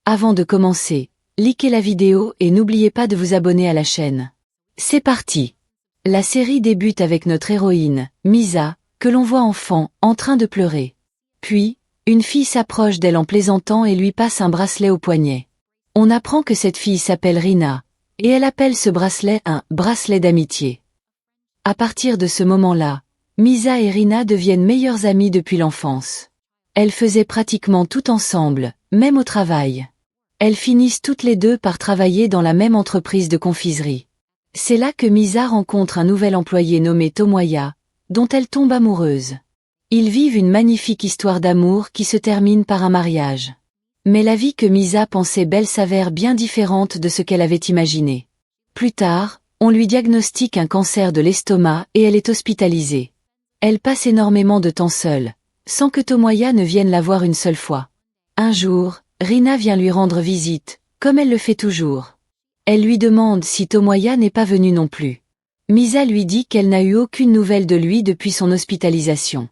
Avant de commencer, likez la vidéo et n'oubliez pas de vous abonner à la chaîne. C'est parti! La série débute avec notre héroïne, Misa, que l'on voit enfant, en train de pleurer. Puis, une fille s'approche d'elle en plaisantant et lui passe un bracelet au poignet. On apprend que cette fille s'appelle Rina, et elle appelle ce bracelet un « bracelet d'amitié ». À partir de ce moment-là, Misa et Rina deviennent meilleures amies depuis l'enfance. Elles faisaient pratiquement tout ensemble, même au travail. Elles finissent toutes les deux par travailler dans la même entreprise de confiserie. C'est là que Misa rencontre un nouvel employé nommé Tomoya, dont elle tombe amoureuse. Ils vivent une magnifique histoire d'amour qui se termine par un mariage. Mais la vie que Misa pensait belle s'avère bien différente de ce qu'elle avait imaginé. Plus tard, on lui diagnostique un cancer de l'estomac et elle est hospitalisée. Elle passe énormément de temps seule, sans que Tomoya ne vienne la voir une seule fois. Un jour, Rina vient lui rendre visite, comme elle le fait toujours. Elle lui demande si Tomoya n'est pas venu non plus. Misa lui dit qu'elle n'a eu aucune nouvelle de lui depuis son hospitalisation.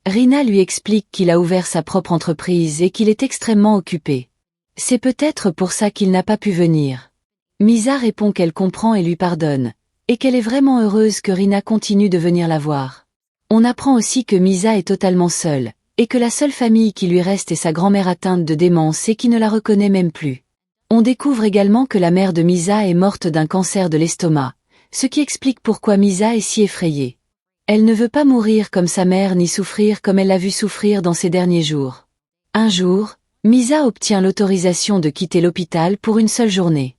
Rina lui explique qu'il a ouvert sa propre entreprise et qu'il est extrêmement occupé. C'est peut-être pour ça qu'il n'a pas pu venir. Misa répond qu'elle comprend et lui pardonne, et qu'elle est vraiment heureuse que Rina continue de venir la voir. On apprend aussi que Misa est totalement seule, et que la seule famille qui lui reste est sa grand-mère atteinte de démence et qui ne la reconnaît même plus. On découvre également que la mère de Misa est morte d'un cancer de l'estomac, ce qui explique pourquoi Misa est si effrayée. Elle ne veut pas mourir comme sa mère ni souffrir comme elle l'a vu souffrir dans ces derniers jours. Un jour, Misa obtient l'autorisation de quitter l'hôpital pour une seule journée.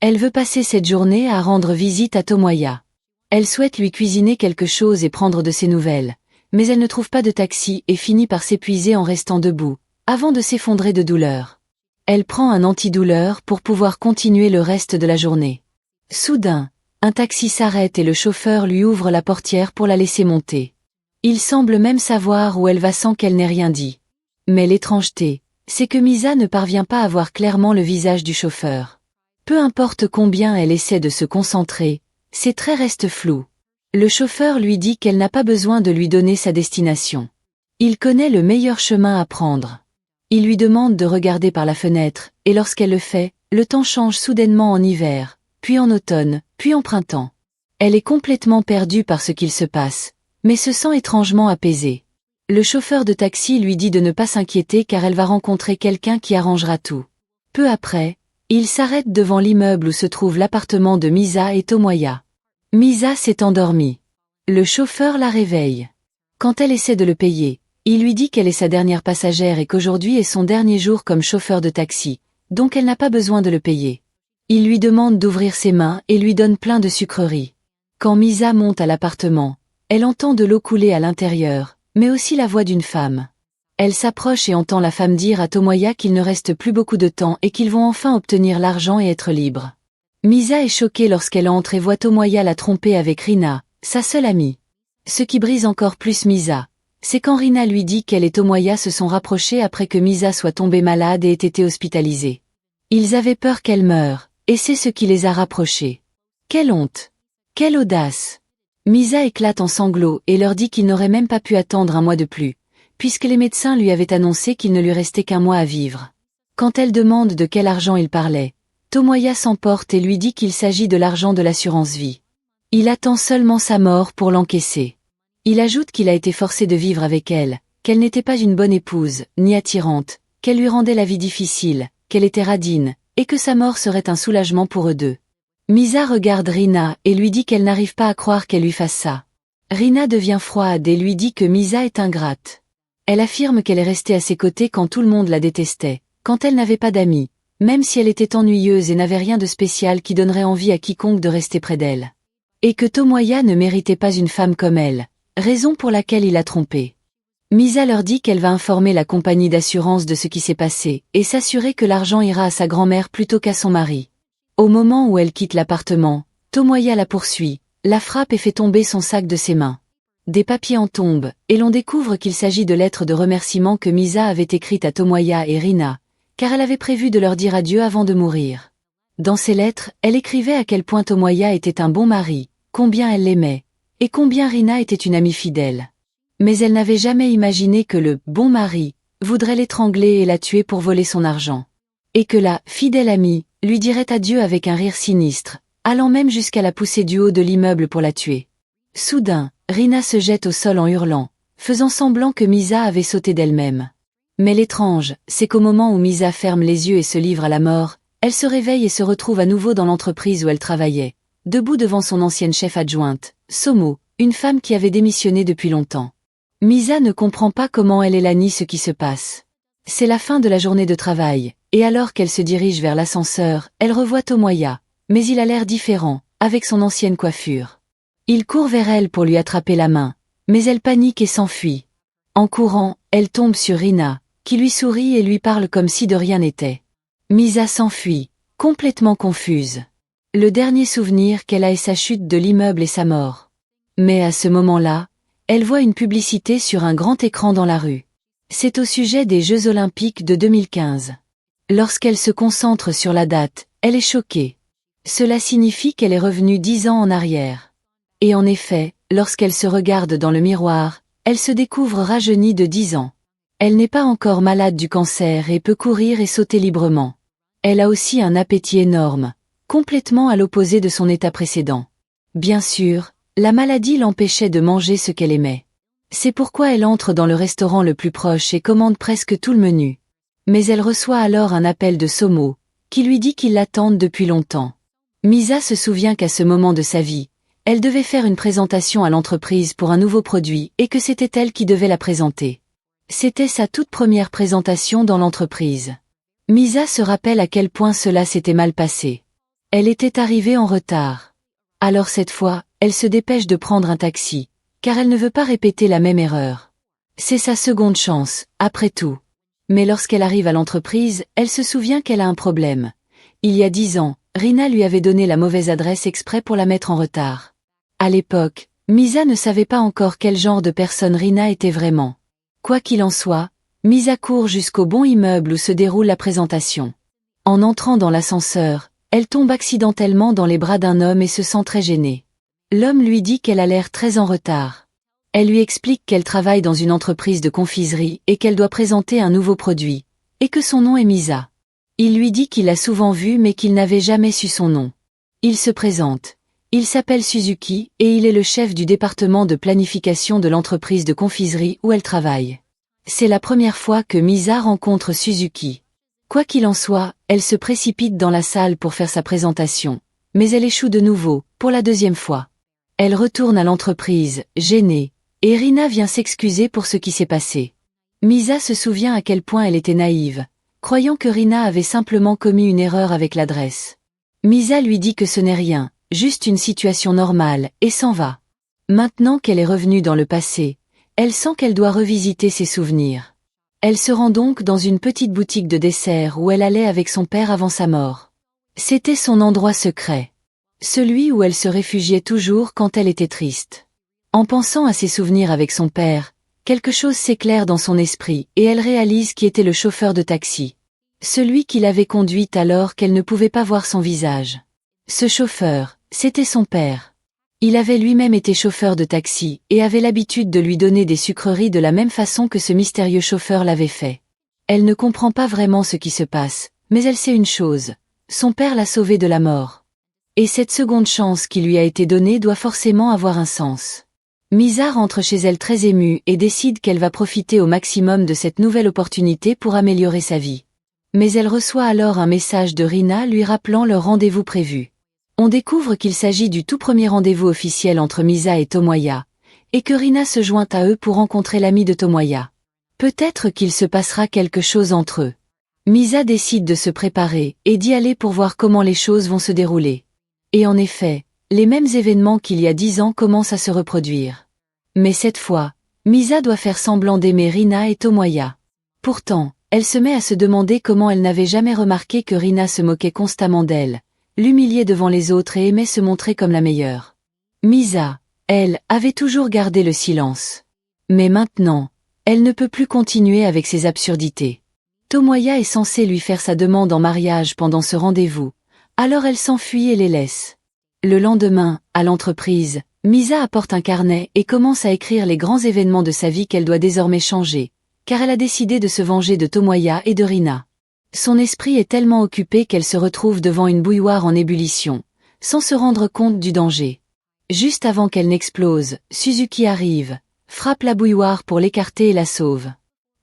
Elle veut passer cette journée à rendre visite à Tomoya. Elle souhaite lui cuisiner quelque chose et prendre de ses nouvelles, mais elle ne trouve pas de taxi et finit par s'épuiser en restant debout, avant de s'effondrer de douleur. Elle prend un antidouleur pour pouvoir continuer le reste de la journée. Soudain, un taxi s'arrête et le chauffeur lui ouvre la portière pour la laisser monter. Il semble même savoir où elle va sans qu'elle n'ait rien dit. Mais l'étrangeté, c'est que Misa ne parvient pas à voir clairement le visage du chauffeur. Peu importe combien elle essaie de se concentrer, ses traits restent flous. Le chauffeur lui dit qu'elle n'a pas besoin de lui donner sa destination. Il connaît le meilleur chemin à prendre. Il lui demande de regarder par la fenêtre, et lorsqu'elle le fait, le temps change soudainement en hiver, puis en automne, puis en printemps. Elle est complètement perdue par ce qu'il se passe, mais se sent étrangement apaisée. Le chauffeur de taxi lui dit de ne pas s'inquiéter car elle va rencontrer quelqu'un qui arrangera tout. Peu après, il s'arrête devant l'immeuble où se trouve l'appartement de Misa et Tomoya. Misa s'est endormie. Le chauffeur la réveille. Quand elle essaie de le payer, il lui dit qu'elle est sa dernière passagère et qu'aujourd'hui est son dernier jour comme chauffeur de taxi, donc elle n'a pas besoin de le payer. Il lui demande d'ouvrir ses mains et lui donne plein de sucreries. Quand Misa monte à l'appartement, elle entend de l'eau couler à l'intérieur, mais aussi la voix d'une femme. Elle s'approche et entend la femme dire à Tomoya qu'il ne reste plus beaucoup de temps et qu'ils vont enfin obtenir l'argent et être libres. Misa est choquée lorsqu'elle entre et voit Tomoya la tromper avec Rina, sa seule amie. Ce qui brise encore plus Misa, c'est quand Rina lui dit qu'elle et Tomoya se sont rapprochés après que Misa soit tombée malade et ait été hospitalisée. Ils avaient peur qu'elle meure, et c'est ce qui les a rapprochés. Quelle honte! Quelle audace! Misa éclate en sanglots et leur dit qu'il n'aurait même pas pu attendre un mois de plus, puisque les médecins lui avaient annoncé qu'il ne lui restait qu'un mois à vivre. Quand elle demande de quel argent il parlait, Tomoya s'emporte et lui dit qu'il s'agit de l'argent de l'assurance vie. Il attend seulement sa mort pour l'encaisser. Il ajoute qu'il a été forcé de vivre avec elle, qu'elle n'était pas une bonne épouse, ni attirante, qu'elle lui rendait la vie difficile, qu'elle était radine, et que sa mort serait un soulagement pour eux deux. Misa regarde Rina et lui dit qu'elle n'arrive pas à croire qu'elle lui fasse ça. Rina devient froide et lui dit que Misa est ingrate. Elle affirme qu'elle est restée à ses côtés quand tout le monde la détestait, quand elle n'avait pas d'amis, même si elle était ennuyeuse et n'avait rien de spécial qui donnerait envie à quiconque de rester près d'elle. Et que Tomoya ne méritait pas une femme comme elle, raison pour laquelle il l'a trompée. Misa leur dit qu'elle va informer la compagnie d'assurance de ce qui s'est passé, et s'assurer que l'argent ira à sa grand-mère plutôt qu'à son mari. Au moment où elle quitte l'appartement, Tomoya la poursuit, la frappe et fait tomber son sac de ses mains. Des papiers en tombent, et l'on découvre qu'il s'agit de lettres de remerciement que Misa avait écrites à Tomoya et Rina, car elle avait prévu de leur dire adieu avant de mourir. Dans ces lettres, elle écrivait à quel point Tomoya était un bon mari, combien elle l'aimait, et combien Rina était une amie fidèle. Mais elle n'avait jamais imaginé que le « bon mari » voudrait l'étrangler et la tuer pour voler son argent. Et que la fidèle amie lui dirait adieu avec un rire sinistre, allant même jusqu'à la pousser du haut de l'immeuble pour la tuer. Soudain, Rina se jette au sol en hurlant, faisant semblant que Misa avait sauté d'elle-même. Mais l'étrange, c'est qu'au moment où Misa ferme les yeux et se livre à la mort, elle se réveille et se retrouve à nouveau dans l'entreprise où elle travaillait, debout devant son ancienne chef adjointe, Somo, une femme qui avait démissionné depuis longtemps. Misa ne comprend pas comment elle et Lani ce qui se passe. C'est la fin de la journée de travail, et alors qu'elle se dirige vers l'ascenseur, elle revoit Tomoya, mais il a l'air différent, avec son ancienne coiffure. Il court vers elle pour lui attraper la main, mais elle panique et s'enfuit. En courant, elle tombe sur Rina, qui lui sourit et lui parle comme si de rien n'était. Misa s'enfuit, complètement confuse. Le dernier souvenir qu'elle a est sa chute de l'immeuble et sa mort. Mais à ce moment-là, elle voit une publicité sur un grand écran dans la rue. C'est au sujet des Jeux Olympiques de 2015. Lorsqu'elle se concentre sur la date, elle est choquée. Cela signifie qu'elle est revenue 10 ans en arrière. Et en effet, lorsqu'elle se regarde dans le miroir, elle se découvre rajeunie de 10 ans. Elle n'est pas encore malade du cancer et peut courir et sauter librement. Elle a aussi un appétit énorme, complètement à l'opposé de son état précédent. Bien sûr, la maladie l'empêchait de manger ce qu'elle aimait. C'est pourquoi elle entre dans le restaurant le plus proche et commande presque tout le menu. Mais elle reçoit alors un appel de Somo, qui lui dit qu'il l'attend depuis longtemps. Misa se souvient qu'à ce moment de sa vie, elle devait faire une présentation à l'entreprise pour un nouveau produit et que c'était elle qui devait la présenter. C'était sa toute première présentation dans l'entreprise. Misa se rappelle à quel point cela s'était mal passé. Elle était arrivée en retard. Alors cette fois, elle se dépêche de prendre un taxi, car elle ne veut pas répéter la même erreur. C'est sa seconde chance, après tout. Mais lorsqu'elle arrive à l'entreprise, elle se souvient qu'elle a un problème. Il y a 10 ans, Rina lui avait donné la mauvaise adresse exprès pour la mettre en retard. À l'époque, Misa ne savait pas encore quel genre de personne Rina était vraiment. Quoi qu'il en soit, Misa court jusqu'au bon immeuble où se déroule la présentation. En entrant dans l'ascenseur, elle tombe accidentellement dans les bras d'un homme et se sent très gênée. L'homme lui dit qu'elle a l'air très en retard. Elle lui explique qu'elle travaille dans une entreprise de confiserie et qu'elle doit présenter un nouveau produit, et que son nom est Misa. Il lui dit qu'il l'a souvent vue mais qu'il n'avait jamais su son nom. Il se présente. Il s'appelle Suzuki et il est le chef du département de planification de l'entreprise de confiserie où elle travaille. C'est la première fois que Misa rencontre Suzuki. Quoi qu'il en soit, elle se précipite dans la salle pour faire sa présentation, mais elle échoue de nouveau, pour la deuxième fois. Elle retourne à l'entreprise, gênée, et Rina vient s'excuser pour ce qui s'est passé. Misa se souvient à quel point elle était naïve, croyant que Rina avait simplement commis une erreur avec l'adresse. Misa lui dit que ce n'est rien, juste une situation normale, et s'en va. Maintenant qu'elle est revenue dans le passé, elle sent qu'elle doit revisiter ses souvenirs. Elle se rend donc dans une petite boutique de dessert où elle allait avec son père avant sa mort. C'était son endroit secret. Celui où elle se réfugiait toujours quand elle était triste. En pensant à ses souvenirs avec son père, quelque chose s'éclaire dans son esprit et elle réalise qui était le chauffeur de taxi. Celui qui l'avait conduite alors qu'elle ne pouvait pas voir son visage. Ce chauffeur, c'était son père. Il avait lui-même été chauffeur de taxi et avait l'habitude de lui donner des sucreries de la même façon que ce mystérieux chauffeur l'avait fait. Elle ne comprend pas vraiment ce qui se passe, mais elle sait une chose. Son père l'a sauvée de la mort. Et cette seconde chance qui lui a été donnée doit forcément avoir un sens. Misa rentre chez elle très émue et décide qu'elle va profiter au maximum de cette nouvelle opportunité pour améliorer sa vie. Mais elle reçoit alors un message de Rina lui rappelant leur rendez-vous prévu. On découvre qu'il s'agit du tout premier rendez-vous officiel entre Misa et Tomoya, et que Rina se joint à eux pour rencontrer l'ami de Tomoya. Peut-être qu'il se passera quelque chose entre eux. Misa décide de se préparer et d'y aller pour voir comment les choses vont se dérouler. Et en effet, les mêmes événements qu'il y a 10 ans commencent à se reproduire. Mais cette fois, Misa doit faire semblant d'aimer Rina et Tomoya. Pourtant, elle se met à se demander comment elle n'avait jamais remarqué que Rina se moquait constamment d'elle, l'humiliait devant les autres et aimait se montrer comme la meilleure. Misa, elle, avait toujours gardé le silence. Mais maintenant, elle ne peut plus continuer avec ses absurdités. Tomoya est censé lui faire sa demande en mariage pendant ce rendez-vous, alors elle s'enfuit et les laisse. Le lendemain, à l'entreprise, Misa apporte un carnet et commence à écrire les grands événements de sa vie qu'elle doit désormais changer, car elle a décidé de se venger de Tomoya et de Rina. Son esprit est tellement occupé qu'elle se retrouve devant une bouilloire en ébullition, sans se rendre compte du danger. Juste avant qu'elle n'explose, Suzuki arrive, frappe la bouilloire pour l'écarter et la sauve.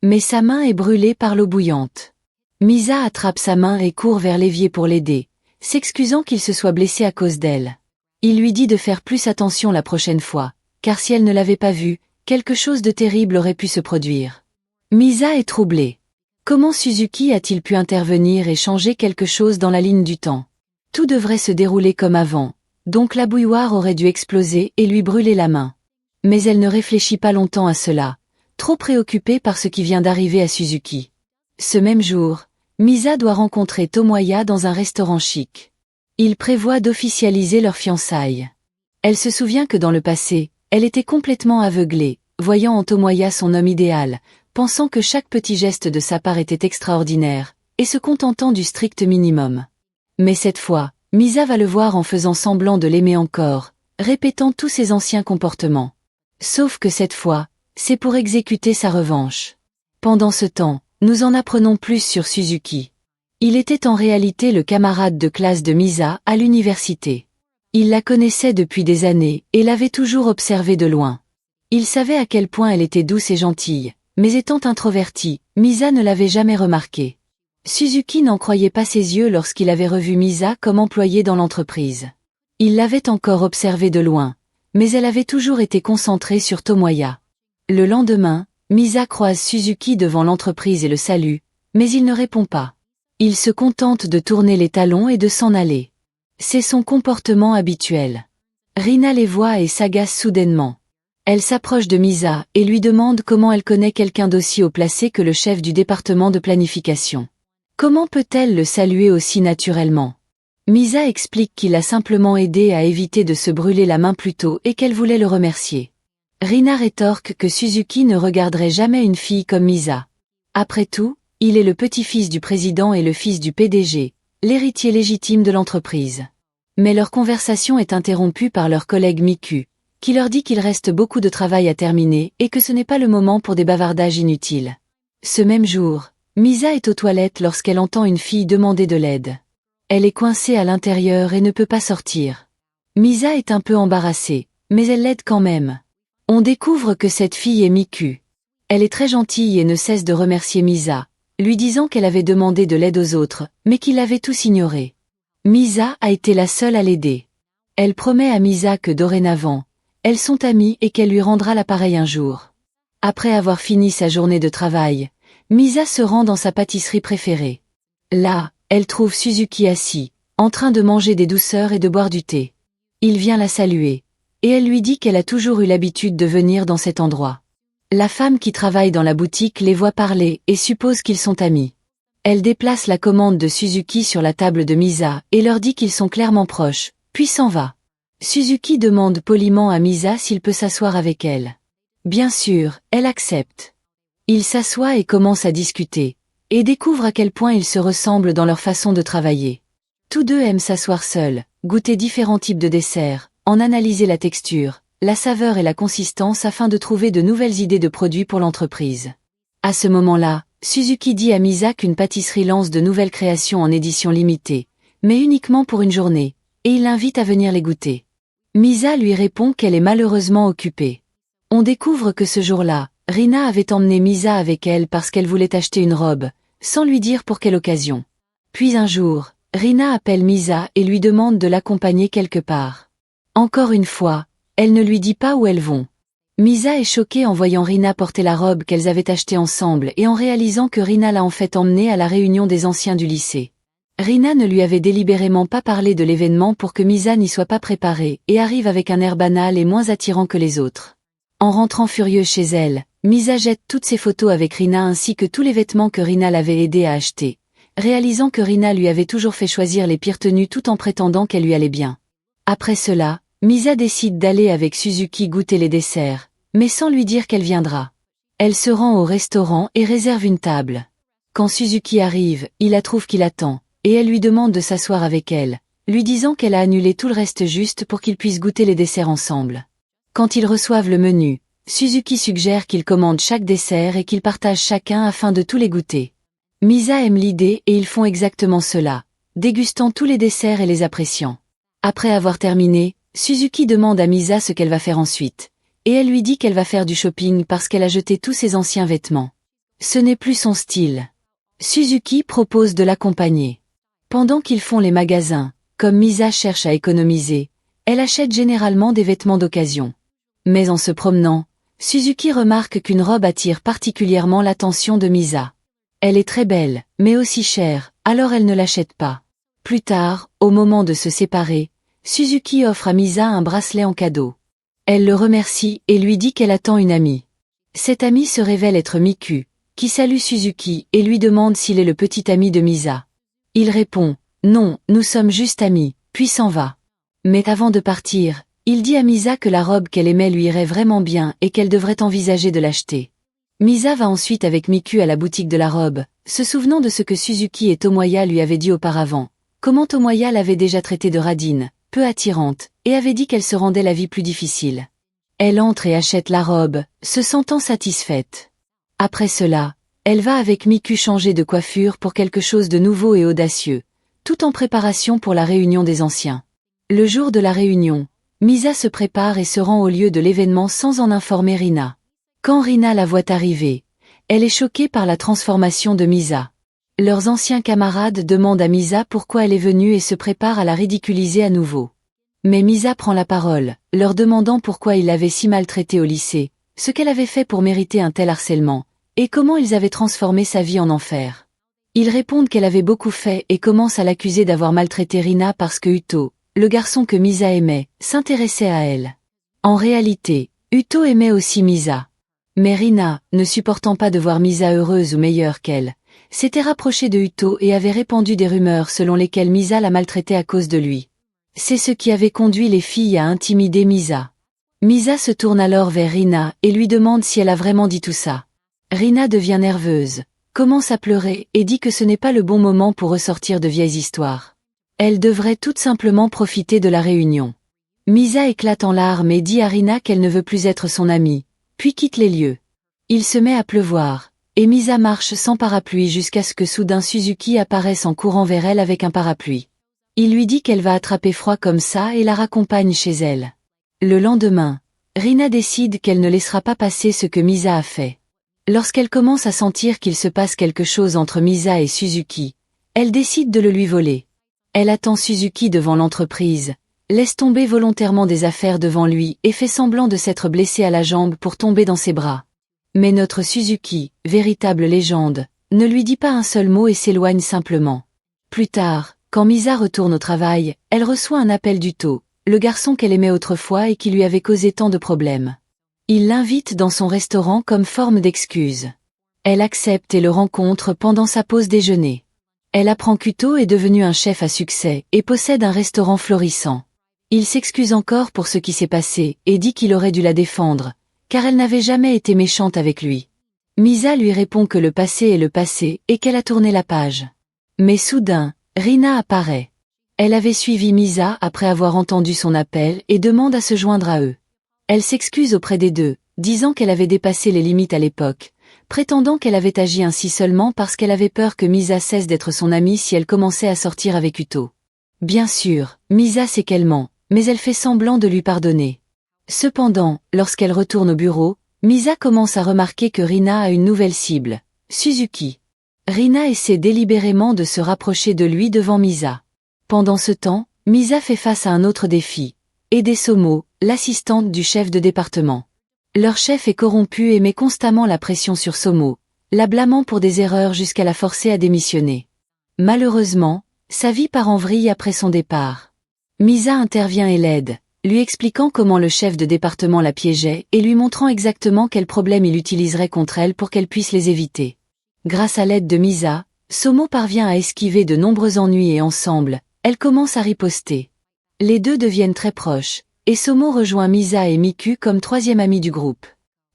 Mais sa main est brûlée par l'eau bouillante. Misa attrape sa main et court vers l'évier pour l'aider, s'excusant qu'il se soit blessé à cause d'elle. Il lui dit de faire plus attention la prochaine fois, car si elle ne l'avait pas vu, quelque chose de terrible aurait pu se produire. Misa est troublée. Comment Suzuki a-t-il pu intervenir et changer quelque chose dans la ligne du temps? Tout devrait se dérouler comme avant, donc la bouilloire aurait dû exploser et lui brûler la main. Mais elle ne réfléchit pas longtemps à cela, trop préoccupée par ce qui vient d'arriver à Suzuki. Ce même jour, Misa doit rencontrer Tomoya dans un restaurant chic. Ils prévoient d'officialiser leurs fiançailles. Elle se souvient que dans le passé, elle était complètement aveuglée, voyant en Tomoya son homme idéal, pensant que chaque petit geste de sa part était extraordinaire, et se contentant du strict minimum. Mais cette fois, Misa va le voir en faisant semblant de l'aimer encore, répétant tous ses anciens comportements. Sauf que cette fois, c'est pour exécuter sa revanche. Pendant ce temps, nous en apprenons plus sur Suzuki. Il était en réalité le camarade de classe de Misa à l'université. Il la connaissait depuis des années et l'avait toujours observée de loin. Il savait à quel point elle était douce et gentille, mais étant introvertie, Misa ne l'avait jamais remarqué. Suzuki n'en croyait pas ses yeux lorsqu'il avait revu Misa comme employée dans l'entreprise. Il l'avait encore observée de loin, mais elle avait toujours été concentrée sur Tomoya. Le lendemain, Misa croise Suzuki devant l'entreprise et le salue, mais il ne répond pas. Il se contente de tourner les talons et de s'en aller. C'est son comportement habituel. Rina les voit et s'agace soudainement. Elle s'approche de Misa et lui demande comment elle connaît quelqu'un d'aussi haut placé que le chef du département de planification. Comment peut-elle le saluer aussi naturellement? Misa explique qu'il l'a simplement aidé à éviter de se brûler la main plus tôt et qu'elle voulait le remercier. Rina rétorque que Suzuki ne regarderait jamais une fille comme Misa. Après tout, il est le petit-fils du président et le fils du PDG, l'héritier légitime de l'entreprise. Mais leur conversation est interrompue par leur collègue Miku, qui leur dit qu'il reste beaucoup de travail à terminer et que ce n'est pas le moment pour des bavardages inutiles. Ce même jour, Misa est aux toilettes lorsqu'elle entend une fille demander de l'aide. Elle est coincée à l'intérieur et ne peut pas sortir. Misa est un peu embarrassée, mais elle l'aide quand même. On découvre que cette fille est Miku. Elle est très gentille et ne cesse de remercier Misa, lui disant qu'elle avait demandé de l'aide aux autres, mais qu'il avait tous ignoré. Misa a été la seule à l'aider. Elle promet à Misa que dorénavant, elles sont amies et qu'elle lui rendra l'appareil un jour. Après avoir fini sa journée de travail, Misa se rend dans sa pâtisserie préférée. Là, elle trouve Suzuki assis, en train de manger des douceurs et de boire du thé. Il vient la saluer, et elle lui dit qu'elle a toujours eu l'habitude de venir dans cet endroit. La femme qui travaille dans la boutique les voit parler et suppose qu'ils sont amis. Elle déplace la commande de Suzuki sur la table de Misa et leur dit qu'ils sont clairement proches, puis s'en va. Suzuki demande poliment à Misa s'il peut s'asseoir avec elle. Bien sûr, elle accepte. Ils s'assoient et commencent à discuter, et découvrent à quel point ils se ressemblent dans leur façon de travailler. Tous deux aiment s'asseoir seuls, goûter différents types de desserts, en analyser la texture, la saveur et la consistance afin de trouver de nouvelles idées de produits pour l'entreprise. À ce moment-là, Suzuki dit à Misa qu'une pâtisserie lance de nouvelles créations en édition limitée, mais uniquement pour une journée, et il l'invite à venir les goûter. Misa lui répond qu'elle est malheureusement occupée. On découvre que ce jour-là, Rina avait emmené Misa avec elle parce qu'elle voulait acheter une robe, sans lui dire pour quelle occasion. Puis un jour, Rina appelle Misa et lui demande de l'accompagner quelque part. Encore une fois, elle ne lui dit pas où elles vont. Misa est choquée en voyant Rina porter la robe qu'elles avaient achetée ensemble et en réalisant que Rina l'a en fait emmenée à la réunion des anciens du lycée. Rina ne lui avait délibérément pas parlé de l'événement pour que Misa n'y soit pas préparée et arrive avec un air banal et moins attirant que les autres. En rentrant furieuse chez elle, Misa jette toutes ses photos avec Rina ainsi que tous les vêtements que Rina l'avait aidé à acheter, réalisant que Rina lui avait toujours fait choisir les pires tenues tout en prétendant qu'elle lui allait bien. Après cela, Misa décide d'aller avec Suzuki goûter les desserts, mais sans lui dire qu'elle viendra. Elle se rend au restaurant et réserve une table. Quand Suzuki arrive, il la trouve qui l'attend, et elle lui demande de s'asseoir avec elle, lui disant qu'elle a annulé tout le reste juste pour qu'ils puissent goûter les desserts ensemble. Quand ils reçoivent le menu, Suzuki suggère qu'ils commandent chaque dessert et qu'ils partagent chacun afin de tous les goûter. Misa aime l'idée et ils font exactement cela, dégustant tous les desserts et les appréciant. Après avoir terminé, Suzuki demande à Misa ce qu'elle va faire ensuite, et elle lui dit qu'elle va faire du shopping parce qu'elle a jeté tous ses anciens vêtements. Ce n'est plus son style. Suzuki propose de l'accompagner. Pendant qu'ils font les magasins, comme Misa cherche à économiser, elle achète généralement des vêtements d'occasion. Mais en se promenant, Suzuki remarque qu'une robe attire particulièrement l'attention de Misa. Elle est très belle, mais aussi chère, alors elle ne l'achète pas. Plus tard, au moment de se séparer, Suzuki offre à Misa un bracelet en cadeau. Elle le remercie et lui dit qu'elle attend une amie. Cette amie se révèle être Miku, qui salue Suzuki et lui demande s'il est le petit ami de Misa. Il répond « Non, nous sommes juste amis », puis s'en va. Mais avant de partir, il dit à Misa que la robe qu'elle aimait lui irait vraiment bien et qu'elle devrait envisager de l'acheter. Misa va ensuite avec Miku à la boutique de la robe, se souvenant de ce que Suzuki et Tomoya lui avaient dit auparavant, comment Tomoya l'avait déjà traitée de radine, peu attirante, et avait dit qu'elle se rendait la vie plus difficile. Elle entre et achète la robe, se sentant satisfaite. Après cela, elle va avec Miku changer de coiffure pour quelque chose de nouveau et audacieux, tout en préparation pour la réunion des anciens. Le jour de la réunion, Misa se prépare et se rend au lieu de l'événement sans en informer Rina. Quand Rina la voit arriver, elle est choquée par la transformation de Misa. Leurs anciens camarades demandent à Misa pourquoi elle est venue et se préparent à la ridiculiser à nouveau. Mais Misa prend la parole, leur demandant pourquoi ils l'avaient si maltraitée au lycée, ce qu'elle avait fait pour mériter un tel harcèlement, et comment ils avaient transformé sa vie en enfer. Ils répondent qu'elle avait beaucoup fait et commencent à l'accuser d'avoir maltraité Rina parce que Uto, le garçon que Misa aimait, s'intéressait à elle. En réalité, Uto aimait aussi Misa. Mais Rina, ne supportant pas de voir Misa heureuse ou meilleure qu'elle, s'était rapprochée de Uto et avait répandu des rumeurs selon lesquelles Misa la maltraitait à cause de lui. C'est ce qui avait conduit les filles à intimider Misa. Misa se tourne alors vers Rina et lui demande si elle a vraiment dit tout ça. Rina devient nerveuse, commence à pleurer et dit que ce n'est pas le bon moment pour ressortir de vieilles histoires. Elle devrait tout simplement profiter de la réunion. Misa éclate en larmes et dit à Rina qu'elle ne veut plus être son amie, puis quitte les lieux. Il se met à pleuvoir, et Misa marche sans parapluie jusqu'à ce que soudain Suzuki apparaisse en courant vers elle avec un parapluie. Il lui dit qu'elle va attraper froid comme ça et la raccompagne chez elle. Le lendemain, Rina décide qu'elle ne laissera pas passer ce que Misa a fait. Lorsqu'elle commence à sentir qu'il se passe quelque chose entre Misa et Suzuki, elle décide de le lui voler. Elle attend Suzuki devant l'entreprise, laisse tomber volontairement des affaires devant lui et fait semblant de s'être blessée à la jambe pour tomber dans ses bras. Mais notre Suzuki, véritable légende, ne lui dit pas un seul mot et s'éloigne simplement. Plus tard, quand Misa retourne au travail, elle reçoit un appel d'Uto, le garçon qu'elle aimait autrefois et qui lui avait causé tant de problèmes. Il l'invite dans son restaurant comme forme d'excuse. Elle accepte et le rencontre pendant sa pause déjeuner. Elle apprend qu'Uto est devenu un chef à succès et possède un restaurant florissant. Il s'excuse encore pour ce qui s'est passé et dit qu'il aurait dû la défendre, car elle n'avait jamais été méchante avec lui. Misa lui répond que le passé est le passé et qu'elle a tourné la page. Mais soudain, Rina apparaît. Elle avait suivi Misa après avoir entendu son appel et demande à se joindre à eux. Elle s'excuse auprès des deux, disant qu'elle avait dépassé les limites à l'époque, prétendant qu'elle avait agi ainsi seulement parce qu'elle avait peur que Misa cesse d'être son amie si elle commençait à sortir avec Uto. Bien sûr, Misa sait qu'elle ment, mais elle fait semblant de lui pardonner. Cependant, lorsqu'elle retourne au bureau, Misa commence à remarquer que Rina a une nouvelle cible, Suzuki. Rina essaie délibérément de se rapprocher de lui devant Misa. Pendant ce temps, Misa fait face à un autre défi, aider Somo, l'assistante du chef de département. Leur chef est corrompu et met constamment la pression sur Somo, la blâmant pour des erreurs jusqu'à la forcer à démissionner. Malheureusement, sa vie part en vrille après son départ. Misa intervient et l'aide, lui expliquant comment le chef de département la piégeait et lui montrant exactement quels problèmes il utiliserait contre elle pour qu'elle puisse les éviter. Grâce à l'aide de Misa, Somo parvient à esquiver de nombreux ennuis et ensemble, elle commence à riposter. Les deux deviennent très proches, et Somo rejoint Misa et Miku comme troisième amie du groupe.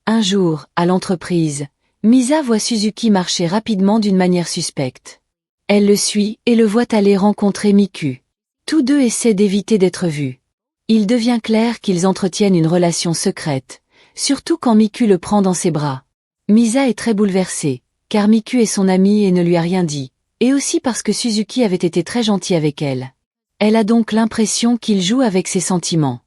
Un jour, à l'entreprise, Misa voit Suzuki marcher rapidement d'une manière suspecte. Elle le suit et le voit aller rencontrer Miku. Tous deux essaient d'éviter d'être vus. Il devient clair qu'ils entretiennent une relation secrète, surtout quand Miku le prend dans ses bras. Misa est très bouleversée, car Miku est son amie et ne lui a rien dit, et aussi parce que Suzuki avait été très gentil avec elle. Elle a donc l'impression qu'il joue avec ses sentiments.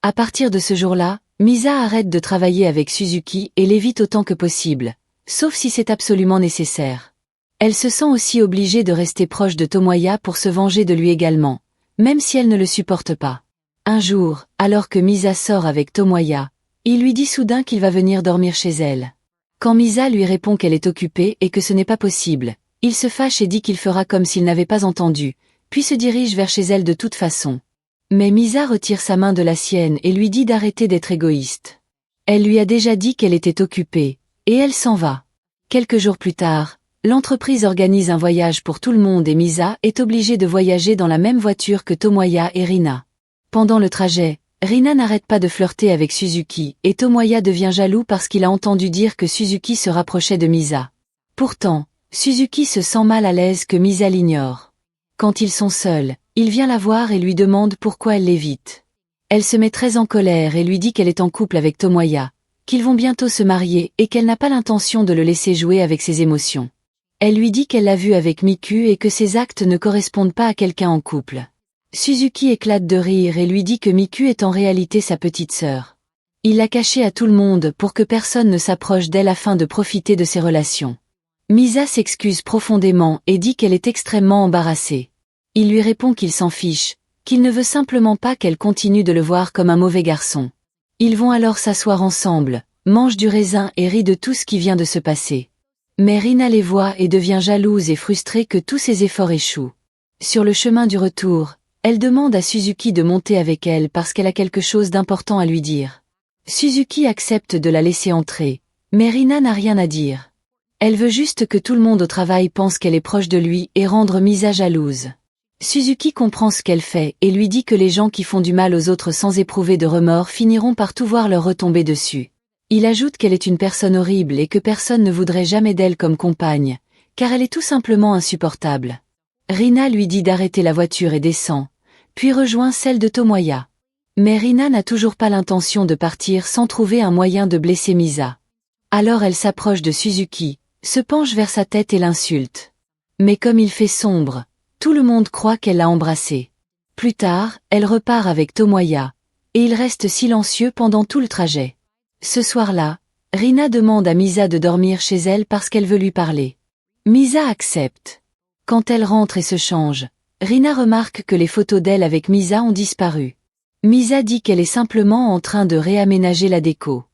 À partir de ce jour-là, Misa arrête de travailler avec Suzuki et l'évite autant que possible, sauf si c'est absolument nécessaire. Elle se sent aussi obligée de rester proche de Tomoya pour se venger de lui également, même si elle ne le supporte pas. Un jour, alors que Misa sort avec Tomoya, il lui dit soudain qu'il va venir dormir chez elle. Quand Misa lui répond qu'elle est occupée et que ce n'est pas possible, il se fâche et dit qu'il fera comme s'il n'avait pas entendu, puis se dirige vers chez elle de toute façon. Mais Misa retire sa main de la sienne et lui dit d'arrêter d'être égoïste. Elle lui a déjà dit qu'elle était occupée, et elle s'en va. Quelques jours plus tard, l'entreprise organise un voyage pour tout le monde et Misa est obligée de voyager dans la même voiture que Tomoya et Rina. Pendant le trajet, Rina n'arrête pas de flirter avec Suzuki et Tomoya devient jaloux parce qu'il a entendu dire que Suzuki se rapprochait de Misa. Pourtant, Suzuki se sent mal à l'aise que Misa l'ignore. Quand ils sont seuls, il vient la voir et lui demande pourquoi elle l'évite. Elle se met très en colère et lui dit qu'elle est en couple avec Tomoya, qu'ils vont bientôt se marier et qu'elle n'a pas l'intention de le laisser jouer avec ses émotions. Elle lui dit qu'elle l'a vu avec Miku et que ses actes ne correspondent pas à quelqu'un en couple. Suzuki éclate de rire et lui dit que Miku est en réalité sa petite sœur. Il l'a cachée à tout le monde pour que personne ne s'approche d'elle afin de profiter de ses relations. Misa s'excuse profondément et dit qu'elle est extrêmement embarrassée. Il lui répond qu'il s'en fiche, qu'il ne veut simplement pas qu'elle continue de le voir comme un mauvais garçon. Ils vont alors s'asseoir ensemble, mangent du raisin et rient de tout ce qui vient de se passer. Mais Rina les voit et devient jalouse et frustrée que tous ses efforts échouent. Sur le chemin du retour, elle demande à Suzuki de monter avec elle parce qu'elle a quelque chose d'important à lui dire. Suzuki accepte de la laisser entrer, mais Rina n'a rien à dire. Elle veut juste que tout le monde au travail pense qu'elle est proche de lui et rendre Misa jalouse. Suzuki comprend ce qu'elle fait et lui dit que les gens qui font du mal aux autres sans éprouver de remords finiront par tout voir leur retomber dessus. Il ajoute qu'elle est une personne horrible et que personne ne voudrait jamais d'elle comme compagne, car elle est tout simplement insupportable. Rina lui dit d'arrêter la voiture et descend, puis rejoint celle de Tomoya. Mais Rina n'a toujours pas l'intention de partir sans trouver un moyen de blesser Misa. Alors elle s'approche de Suzuki, se penche vers sa tête et l'insulte. Mais comme il fait sombre, tout le monde croit qu'elle l'a embrassé. Plus tard, elle repart avec Tomoya, et il reste silencieux pendant tout le trajet. Ce soir-là, Rina demande à Misa de dormir chez elle parce qu'elle veut lui parler. Misa accepte. Quand elle rentre et se change, Rina remarque que les photos d'elle avec Misa ont disparu. Misa dit qu'elle est simplement en train de réaménager la déco.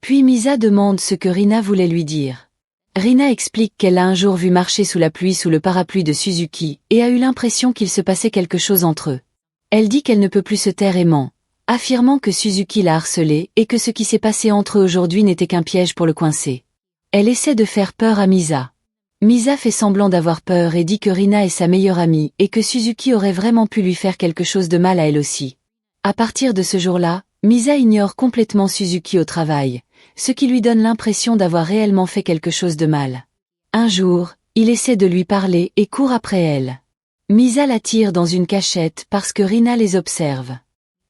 Puis Misa demande ce que Rina voulait lui dire. Rina explique qu'elle a un jour vu marcher sous la pluie sous le parapluie de Suzuki et a eu l'impression qu'il se passait quelque chose entre eux. Elle dit qu'elle ne peut plus se taire et ment, affirmant que Suzuki l'a harcelée et que ce qui s'est passé entre eux aujourd'hui n'était qu'un piège pour le coincer. Elle essaie de faire peur à Misa. Misa fait semblant d'avoir peur et dit que Rina est sa meilleure amie et que Suzuki aurait vraiment pu lui faire quelque chose de mal à elle aussi. À partir de ce jour-là, Misa ignore complètement Suzuki au travail, ce qui lui donne l'impression d'avoir réellement fait quelque chose de mal. Un jour, il essaie de lui parler et court après elle. Misa l'attire dans une cachette parce que Rina les observe.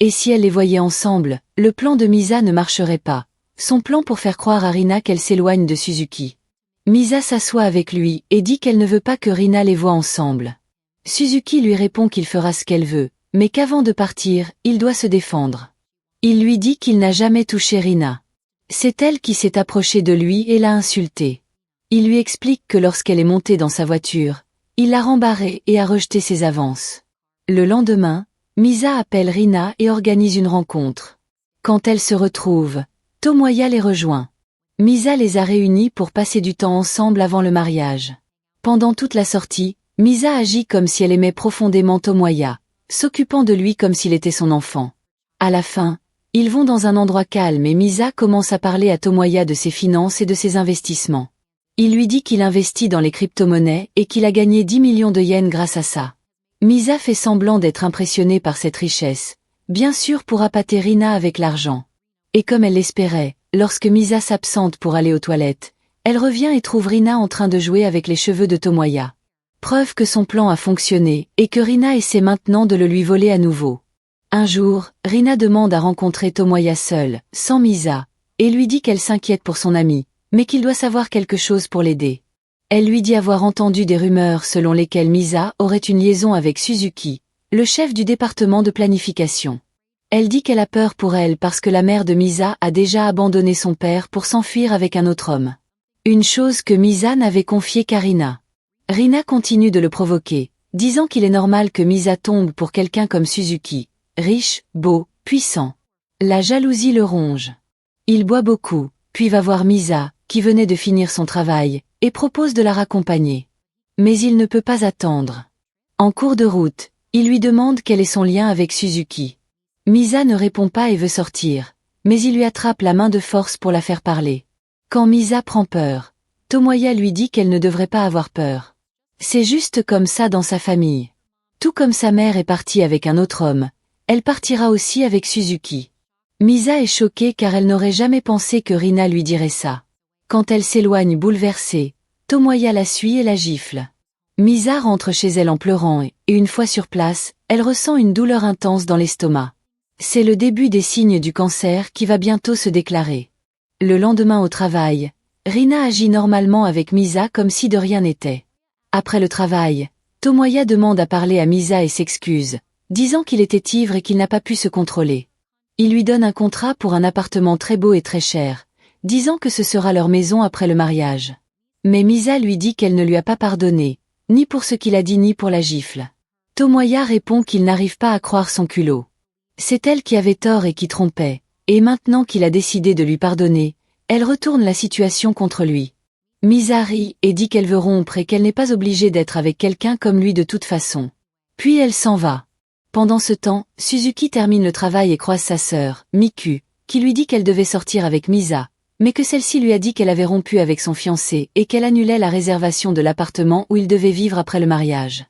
Et si elle les voyait ensemble, le plan de Misa ne marcherait pas, son plan pour faire croire à Rina qu'elle s'éloigne de Suzuki. Misa s'assoit avec lui et dit qu'elle ne veut pas que Rina les voie ensemble. Suzuki lui répond qu'il fera ce qu'elle veut, mais qu'avant de partir, il doit se défendre. Il lui dit qu'il n'a jamais touché Rina. C'est elle qui s'est approchée de lui et l'a insulté. Il lui explique que lorsqu'elle est montée dans sa voiture, il l'a rembarrée et a rejeté ses avances. Le lendemain, Misa appelle Rina et organise une rencontre. Quand elles se retrouvent, Tomoya les rejoint. Misa les a réunis pour passer du temps ensemble avant le mariage. Pendant toute la sortie, Misa agit comme si elle aimait profondément Tomoya, s'occupant de lui comme s'il était son enfant. À la fin, ils vont dans un endroit calme et Misa commence à parler à Tomoya de ses finances et de ses investissements. Il lui dit qu'il investit dans les crypto-monnaies et qu'il a gagné 10 millions de yens grâce à ça. Misa fait semblant d'être impressionnée par cette richesse, bien sûr pour appâter Rina avec l'argent. Et comme elle l'espérait, lorsque Misa s'absente pour aller aux toilettes, elle revient et trouve Rina en train de jouer avec les cheveux de Tomoya. Preuve que son plan a fonctionné et que Rina essaie maintenant de le lui voler à nouveau. Un jour, Rina demande à rencontrer Tomoya seule, sans Misa, et lui dit qu'elle s'inquiète pour son ami, mais qu'il doit savoir quelque chose pour l'aider. Elle lui dit avoir entendu des rumeurs selon lesquelles Misa aurait une liaison avec Suzuki, le chef du département de planification. Elle dit qu'elle a peur pour elle parce que la mère de Misa a déjà abandonné son père pour s'enfuir avec un autre homme. Une chose que Misa n'avait confiée qu'à Rina. Rina continue de le provoquer, disant qu'il est normal que Misa tombe pour quelqu'un comme Suzuki, riche, beau, puissant. La jalousie le ronge. Il boit beaucoup, puis va voir Misa, qui venait de finir son travail, et propose de la raccompagner. Mais il ne peut pas attendre. En cours de route, il lui demande quel est son lien avec Suzuki. Misa ne répond pas et veut sortir, mais il lui attrape la main de force pour la faire parler. Quand Misa prend peur, Tomoya lui dit qu'elle ne devrait pas avoir peur. C'est juste comme ça dans sa famille. Tout comme sa mère est partie avec un autre homme, elle partira aussi avec Suzuki. Misa est choquée car elle n'aurait jamais pensé que Rina lui dirait ça. Quand elle s'éloigne bouleversée, Tomoya la suit et la gifle. Misa rentre chez elle en pleurant et une fois sur place, elle ressent une douleur intense dans l'estomac. C'est le début des signes du cancer qui va bientôt se déclarer. Le lendemain au travail, Rina agit normalement avec Misa comme si de rien n'était. Après le travail, Tomoya demande à parler à Misa et s'excuse, disant qu'il était ivre et qu'il n'a pas pu se contrôler. Il lui donne un contrat pour un appartement très beau et très cher, disant que ce sera leur maison après le mariage. Mais Misa lui dit qu'elle ne lui a pas pardonné, ni pour ce qu'il a dit ni pour la gifle. Tomoya répond qu'il n'arrive pas à croire son culot. C'est elle qui avait tort et qui trompait, et maintenant qu'il a décidé de lui pardonner, elle retourne la situation contre lui. Misa rit et dit qu'elle veut rompre et qu'elle n'est pas obligée d'être avec quelqu'un comme lui de toute façon. Puis elle s'en va. Pendant ce temps, Suzuki termine le travail et croise sa sœur, Miku, qui lui dit qu'elle devait sortir avec Misa, mais que celle-ci lui a dit qu'elle avait rompu avec son fiancé et qu'elle annulait la réservation de l'appartement où ils devaient vivre après le mariage.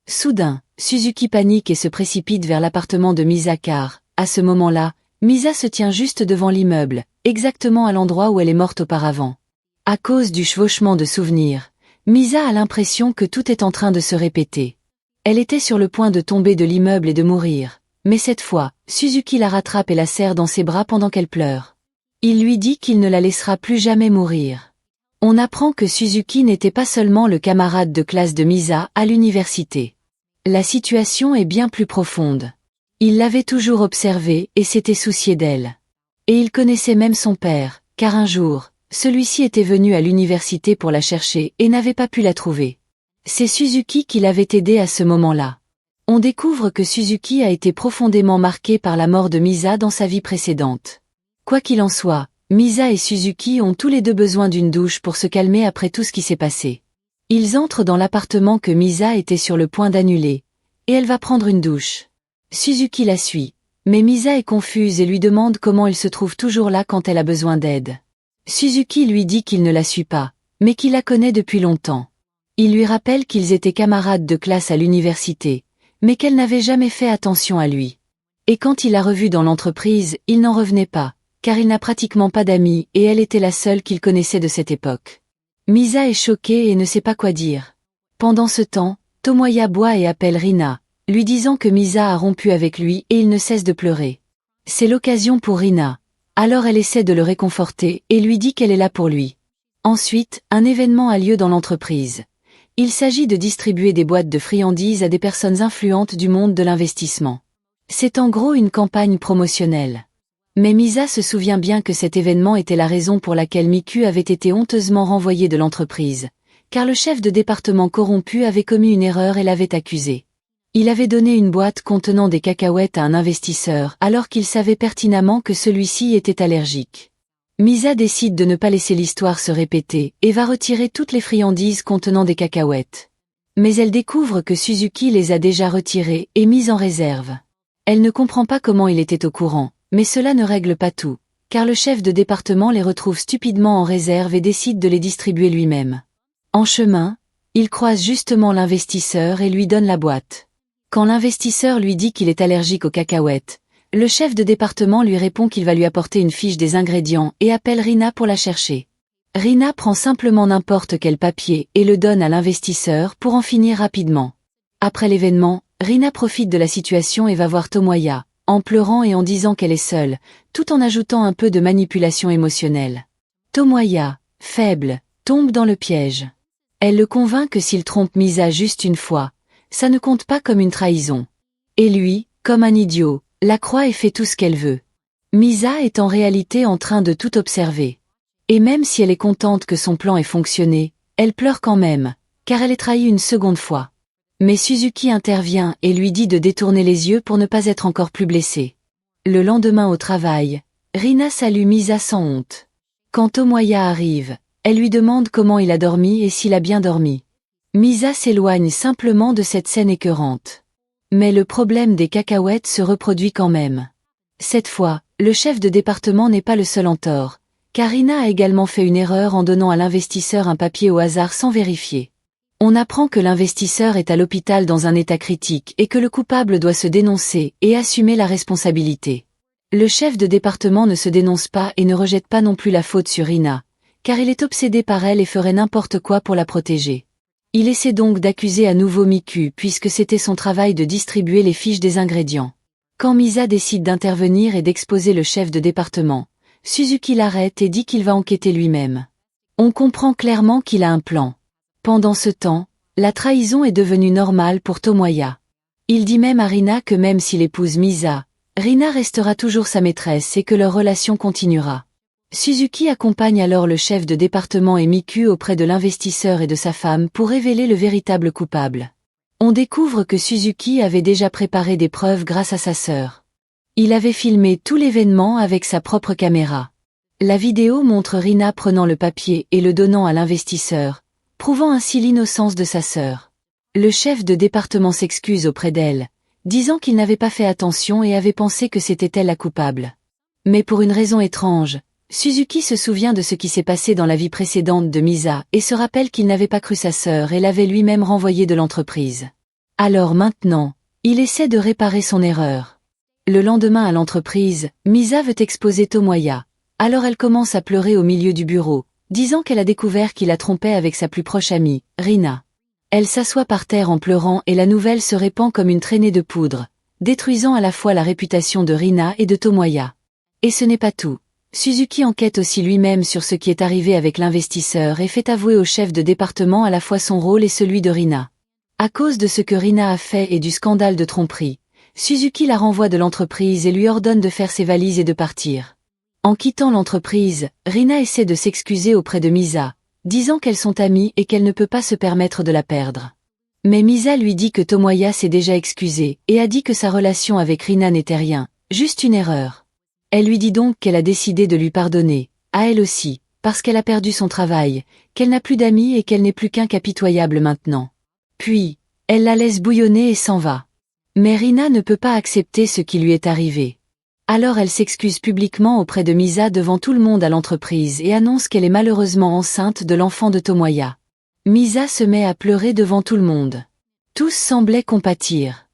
Soudain, Suzuki panique et se précipite vers l'appartement de Misa car, à ce moment-là, Misa se tient juste devant l'immeuble, exactement à l'endroit où elle est morte auparavant. À cause du chevauchement de souvenirs, Misa a l'impression que tout est en train de se répéter. Elle était sur le point de tomber de l'immeuble et de mourir, mais cette fois, Suzuki la rattrape et la serre dans ses bras pendant qu'elle pleure. Il lui dit qu'il ne la laissera plus jamais mourir. On apprend que Suzuki n'était pas seulement le camarade de classe de Misa à l'université. La situation est bien plus profonde. Il l'avait toujours observée et s'était soucié d'elle. Et il connaissait même son père, car un jour, celui-ci était venu à l'université pour la chercher et n'avait pas pu la trouver. C'est Suzuki qui l'avait aidé à ce moment-là. On découvre que Suzuki a été profondément marqué par la mort de Misa dans sa vie précédente. Quoi qu'il en soit, Misa et Suzuki ont tous les deux besoin d'une douche pour se calmer après tout ce qui s'est passé. Ils entrent dans l'appartement que Misa était sur le point d'annuler, et elle va prendre une douche. Suzuki la suit, mais Misa est confuse et lui demande comment il se trouve toujours là quand elle a besoin d'aide. Suzuki lui dit qu'il ne la suit pas, mais qu'il la connaît depuis longtemps. Il lui rappelle qu'ils étaient camarades de classe à l'université, mais qu'elle n'avait jamais fait attention à lui. Et quand il l'a revue dans l'entreprise, il n'en revenait pas, car il n'a pratiquement pas d'amis et elle était la seule qu'il connaissait de cette époque. Misa est choquée et ne sait pas quoi dire. Pendant ce temps, Tomoya boit et appelle Rina, lui disant que Misa a rompu avec lui et il ne cesse de pleurer. C'est l'occasion pour Rina. Alors elle essaie de le réconforter et lui dit qu'elle est là pour lui. Ensuite, un événement a lieu dans l'entreprise. Il s'agit de distribuer des boîtes de friandises à des personnes influentes du monde de l'investissement. C'est en gros une campagne promotionnelle. Mais Misa se souvient bien que cet événement était la raison pour laquelle Miku avait été honteusement renvoyée de l'entreprise, car le chef de département corrompu avait commis une erreur et l'avait accusé. Il avait donné une boîte contenant des cacahuètes à un investisseur alors qu'il savait pertinemment que celui-ci était allergique. Misa décide de ne pas laisser l'histoire se répéter et va retirer toutes les friandises contenant des cacahuètes. Mais elle découvre que Suzuki les a déjà retirées et mises en réserve. Elle ne comprend pas comment il était au courant, mais cela ne règle pas tout, car le chef de département les retrouve stupidement en réserve et décide de les distribuer lui-même. En chemin, il croise justement l'investisseur et lui donne la boîte. Quand l'investisseur lui dit qu'il est allergique aux cacahuètes, le chef de département lui répond qu'il va lui apporter une fiche des ingrédients et appelle Rina pour la chercher. Rina prend simplement n'importe quel papier et le donne à l'investisseur pour en finir rapidement. Après l'événement, Rina profite de la situation et va voir Tomoya, en pleurant et en disant qu'elle est seule, tout en ajoutant un peu de manipulation émotionnelle. Tomoya, faible, tombe dans le piège. Elle le convainc que s'il trompe Misa juste une fois, ça ne compte pas comme une trahison. Et lui, comme un idiot, la croit et fait tout ce qu'elle veut. Misa est en réalité en train de tout observer. Et même si elle est contente que son plan ait fonctionné, elle pleure quand même, car elle est trahie une seconde fois. Mais Suzuki intervient et lui dit de détourner les yeux pour ne pas être encore plus blessée. Le lendemain au travail, Rina salue Misa sans honte. Quand Tomoya arrive, elle lui demande comment il a dormi et s'il a bien dormi. Misa s'éloigne simplement de cette scène écœurante. Mais le problème des cacahuètes se reproduit quand même. Cette fois, le chef de département n'est pas le seul en tort, car Rina a également fait une erreur en donnant à l'investisseur un papier au hasard sans vérifier. On apprend que l'investisseur est à l'hôpital dans un état critique et que le coupable doit se dénoncer et assumer la responsabilité. Le chef de département ne se dénonce pas et ne rejette pas non plus la faute sur Rina, car il est obsédé par elle et ferait n'importe quoi pour la protéger. Il essaie donc d'accuser à nouveau Miku puisque c'était son travail de distribuer les fiches des ingrédients. Quand Misa décide d'intervenir et d'exposer le chef de département, Suzuki l'arrête et dit qu'il va enquêter lui-même. On comprend clairement qu'il a un plan. Pendant ce temps, la trahison est devenue normale pour Tomoya. Il dit même à Rina que même s'il épouse Misa, Rina restera toujours sa maîtresse et que leur relation continuera. Suzuki accompagne alors le chef de département et Miku auprès de l'investisseur et de sa femme pour révéler le véritable coupable. On découvre que Suzuki avait déjà préparé des preuves grâce à sa sœur. Il avait filmé tout l'événement avec sa propre caméra. La vidéo montre Rina prenant le papier et le donnant à l'investisseur, prouvant ainsi l'innocence de sa sœur. Le chef de département s'excuse auprès d'elle, disant qu'il n'avait pas fait attention et avait pensé que c'était elle la coupable. Mais pour une raison étrange, Suzuki se souvient de ce qui s'est passé dans la vie précédente de Misa et se rappelle qu'il n'avait pas cru sa sœur et l'avait lui-même renvoyée de l'entreprise. Alors maintenant, il essaie de réparer son erreur. Le lendemain à l'entreprise, Misa veut exposer Tomoya. Alors elle commence à pleurer au milieu du bureau, disant qu'elle a découvert qu'il la trompait avec sa plus proche amie, Rina. Elle s'assoit par terre en pleurant et la nouvelle se répand comme une traînée de poudre, détruisant à la fois la réputation de Rina et de Tomoya. Et ce n'est pas tout. Suzuki enquête aussi lui-même sur ce qui est arrivé avec l'investisseur et fait avouer au chef de département à la fois son rôle et celui de Rina. À cause de ce que Rina a fait et du scandale de tromperie, Suzuki la renvoie de l'entreprise et lui ordonne de faire ses valises et de partir. En quittant l'entreprise, Rina essaie de s'excuser auprès de Misa, disant qu'elles sont amies et qu'elle ne peut pas se permettre de la perdre. Mais Misa lui dit que Tomoya s'est déjà excusé et a dit que sa relation avec Rina n'était rien, juste une erreur. Elle lui dit donc qu'elle a décidé de lui pardonner, à elle aussi, parce qu'elle a perdu son travail, qu'elle n'a plus d'amis et qu'elle n'est plus qu'impitoyable maintenant. Puis, elle la laisse bouillonner et s'en va. Mais Rina ne peut pas accepter ce qui lui est arrivé. Alors elle s'excuse publiquement auprès de Misa devant tout le monde à l'entreprise et annonce qu'elle est malheureusement enceinte de l'enfant de Tomoya. Misa se met à pleurer devant tout le monde. Tous semblaient compatir.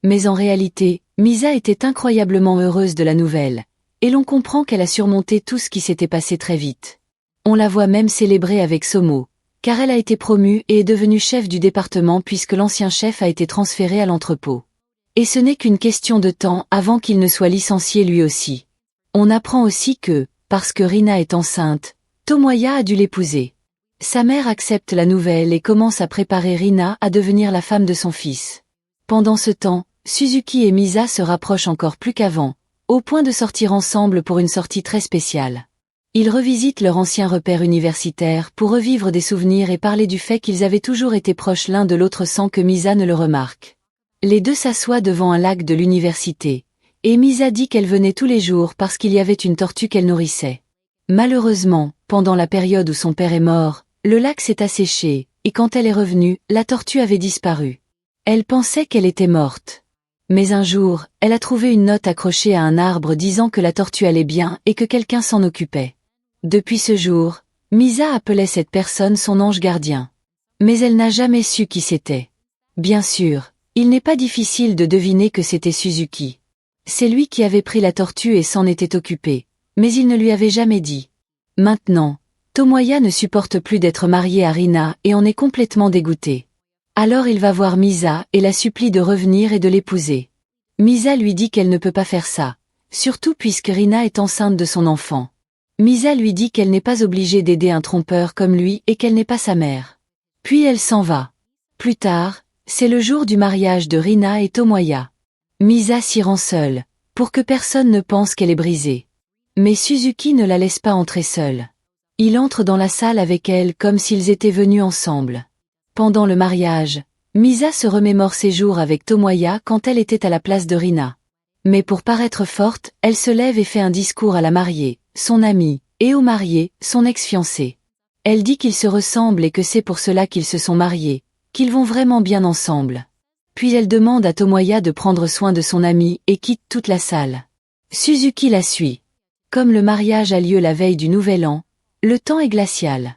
Mais en réalité, Misa était incroyablement heureuse de la nouvelle. Et l'on comprend qu'elle a surmonté tout ce qui s'était passé très vite. On la voit même célébrer avec Somo, car elle a été promue et est devenue chef du département puisque l'ancien chef a été transféré à l'entrepôt. Et ce n'est qu'une question de temps avant qu'il ne soit licencié lui aussi. On apprend aussi que, parce que Rina est enceinte, Tomoya a dû l'épouser. Sa mère accepte la nouvelle et commence à préparer Rina à devenir la femme de son fils. Pendant ce temps, Suzuki et Misa se rapprochent encore plus qu'avant, au point de sortir ensemble pour une sortie très spéciale. Ils revisitent leur ancien repère universitaire pour revivre des souvenirs et parler du fait qu'ils avaient toujours été proches l'un de l'autre sans que Misa ne le remarque. Les deux s'assoient devant un lac de l'université, et Misa dit qu'elle venait tous les jours parce qu'il y avait une tortue qu'elle nourrissait. Malheureusement, pendant la période où son père est mort, le lac s'est asséché, et quand elle est revenue, la tortue avait disparu. Elle pensait qu'elle était morte. Mais un jour, elle a trouvé une note accrochée à un arbre disant que la tortue allait bien et que quelqu'un s'en occupait. Depuis ce jour, Misa appelait cette personne son ange gardien. Mais elle n'a jamais su qui c'était. Bien sûr, il n'est pas difficile de deviner que c'était Suzuki. C'est lui qui avait pris la tortue et s'en était occupé, mais il ne lui avait jamais dit. Maintenant, Tomoya ne supporte plus d'être marié à Rina et en est complètement dégoûté. Alors il va voir Misa et la supplie de revenir et de l'épouser. Misa lui dit qu'elle ne peut pas faire ça, surtout puisque Rina est enceinte de son enfant. Misa lui dit qu'elle n'est pas obligée d'aider un trompeur comme lui et qu'elle n'est pas sa mère. Puis elle s'en va. Plus tard, c'est le jour du mariage de Rina et Tomoya. Misa s'y rend seule, pour que personne ne pense qu'elle est brisée. Mais Suzuki ne la laisse pas entrer seule. Il entre dans la salle avec elle comme s'ils étaient venus ensemble. Pendant le mariage, Misa se remémore ses jours avec Tomoya quand elle était à la place de Rina. Mais pour paraître forte, elle se lève et fait un discours à la mariée, son amie, et au marié, son ex-fiancé. Elle dit qu'ils se ressemblent et que c'est pour cela qu'ils se sont mariés, qu'ils vont vraiment bien ensemble. Puis elle demande à Tomoya de prendre soin de son amie et quitte toute la salle. Suzuki la suit. Comme le mariage a lieu la veille du Nouvel An, le temps est glacial.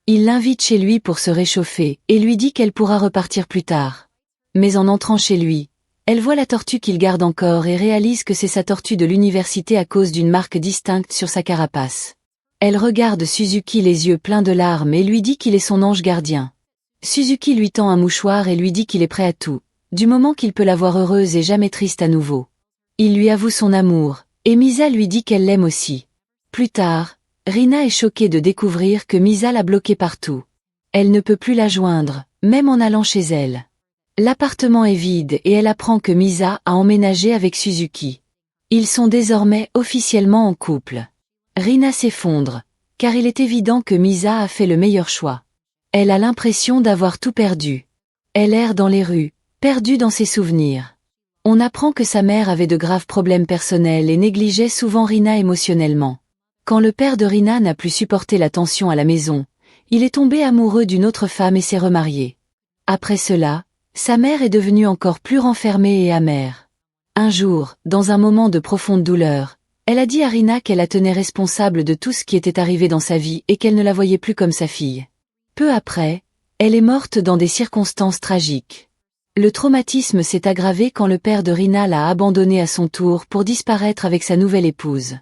Il l'invite chez lui pour se réchauffer et lui dit qu'elle pourra repartir plus tard. Mais en entrant chez lui, elle voit la tortue qu'il garde encore et réalise que c'est sa tortue de l'université à cause d'une marque distincte sur sa carapace. Elle regarde Suzuki les yeux pleins de larmes et lui dit qu'il est son ange gardien. Suzuki lui tend un mouchoir et lui dit qu'il est prêt à tout, du moment qu'il peut la voir heureuse et jamais triste à nouveau. Il lui avoue son amour, et Misa lui dit qu'elle l'aime aussi. Plus tard, Rina est choquée de découvrir que Misa l'a bloquée partout. Elle ne peut plus la joindre, même en allant chez elle. L'appartement est vide et elle apprend que Misa a emménagé avec Suzuki. Ils sont désormais officiellement en couple. Rina s'effondre, car il est évident que Misa a fait le meilleur choix. Elle a l'impression d'avoir tout perdu. Elle erre dans les rues, perdue dans ses souvenirs. On apprend que sa mère avait de graves problèmes personnels et négligeait souvent Rina émotionnellement. Quand le père de Rina n'a plus supporté la tension à la maison, il est tombé amoureux d'une autre femme et s'est remarié. Après cela, sa mère est devenue encore plus renfermée et amère. Un jour, dans un moment de profonde douleur, elle a dit à Rina qu'elle la tenait responsable de tout ce qui était arrivé dans sa vie et qu'elle ne la voyait plus comme sa fille. Peu après, elle est morte dans des circonstances tragiques. Le traumatisme s'est aggravé quand le père de Rina l'a abandonnée à son tour pour disparaître avec sa nouvelle épouse.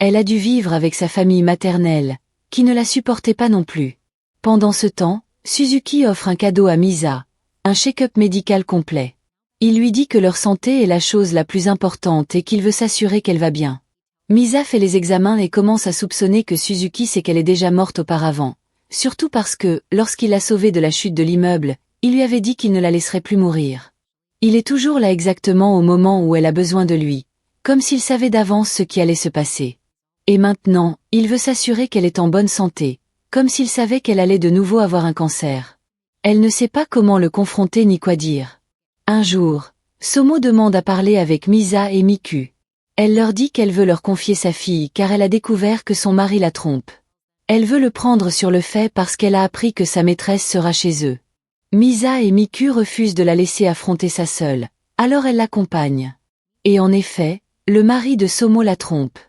Elle a dû vivre avec sa famille maternelle, qui ne la supportait pas non plus. Pendant ce temps, Suzuki offre un cadeau à Misa, un check-up médical complet. Il lui dit que leur santé est la chose la plus importante et qu'il veut s'assurer qu'elle va bien. Misa fait les examens et commence à soupçonner que Suzuki sait qu'elle est déjà morte auparavant, surtout parce que, lorsqu'il l'a sauvée de la chute de l'immeuble, il lui avait dit qu'il ne la laisserait plus mourir. Il est toujours là exactement au moment où elle a besoin de lui, comme s'il savait d'avance ce qui allait se passer. Et maintenant, il veut s'assurer qu'elle est en bonne santé, comme s'il savait qu'elle allait de nouveau avoir un cancer. Elle ne sait pas comment le confronter ni quoi dire. Un jour, Somo demande à parler avec Misa et Miku. Elle leur dit qu'elle veut leur confier sa fille car elle a découvert que son mari la trompe. Elle veut le prendre sur le fait parce qu'elle a appris que sa maîtresse sera chez eux. Misa et Miku refusent de la laisser affronter ça seule, alors elle l'accompagne. Et en effet, le mari de Somo la trompe.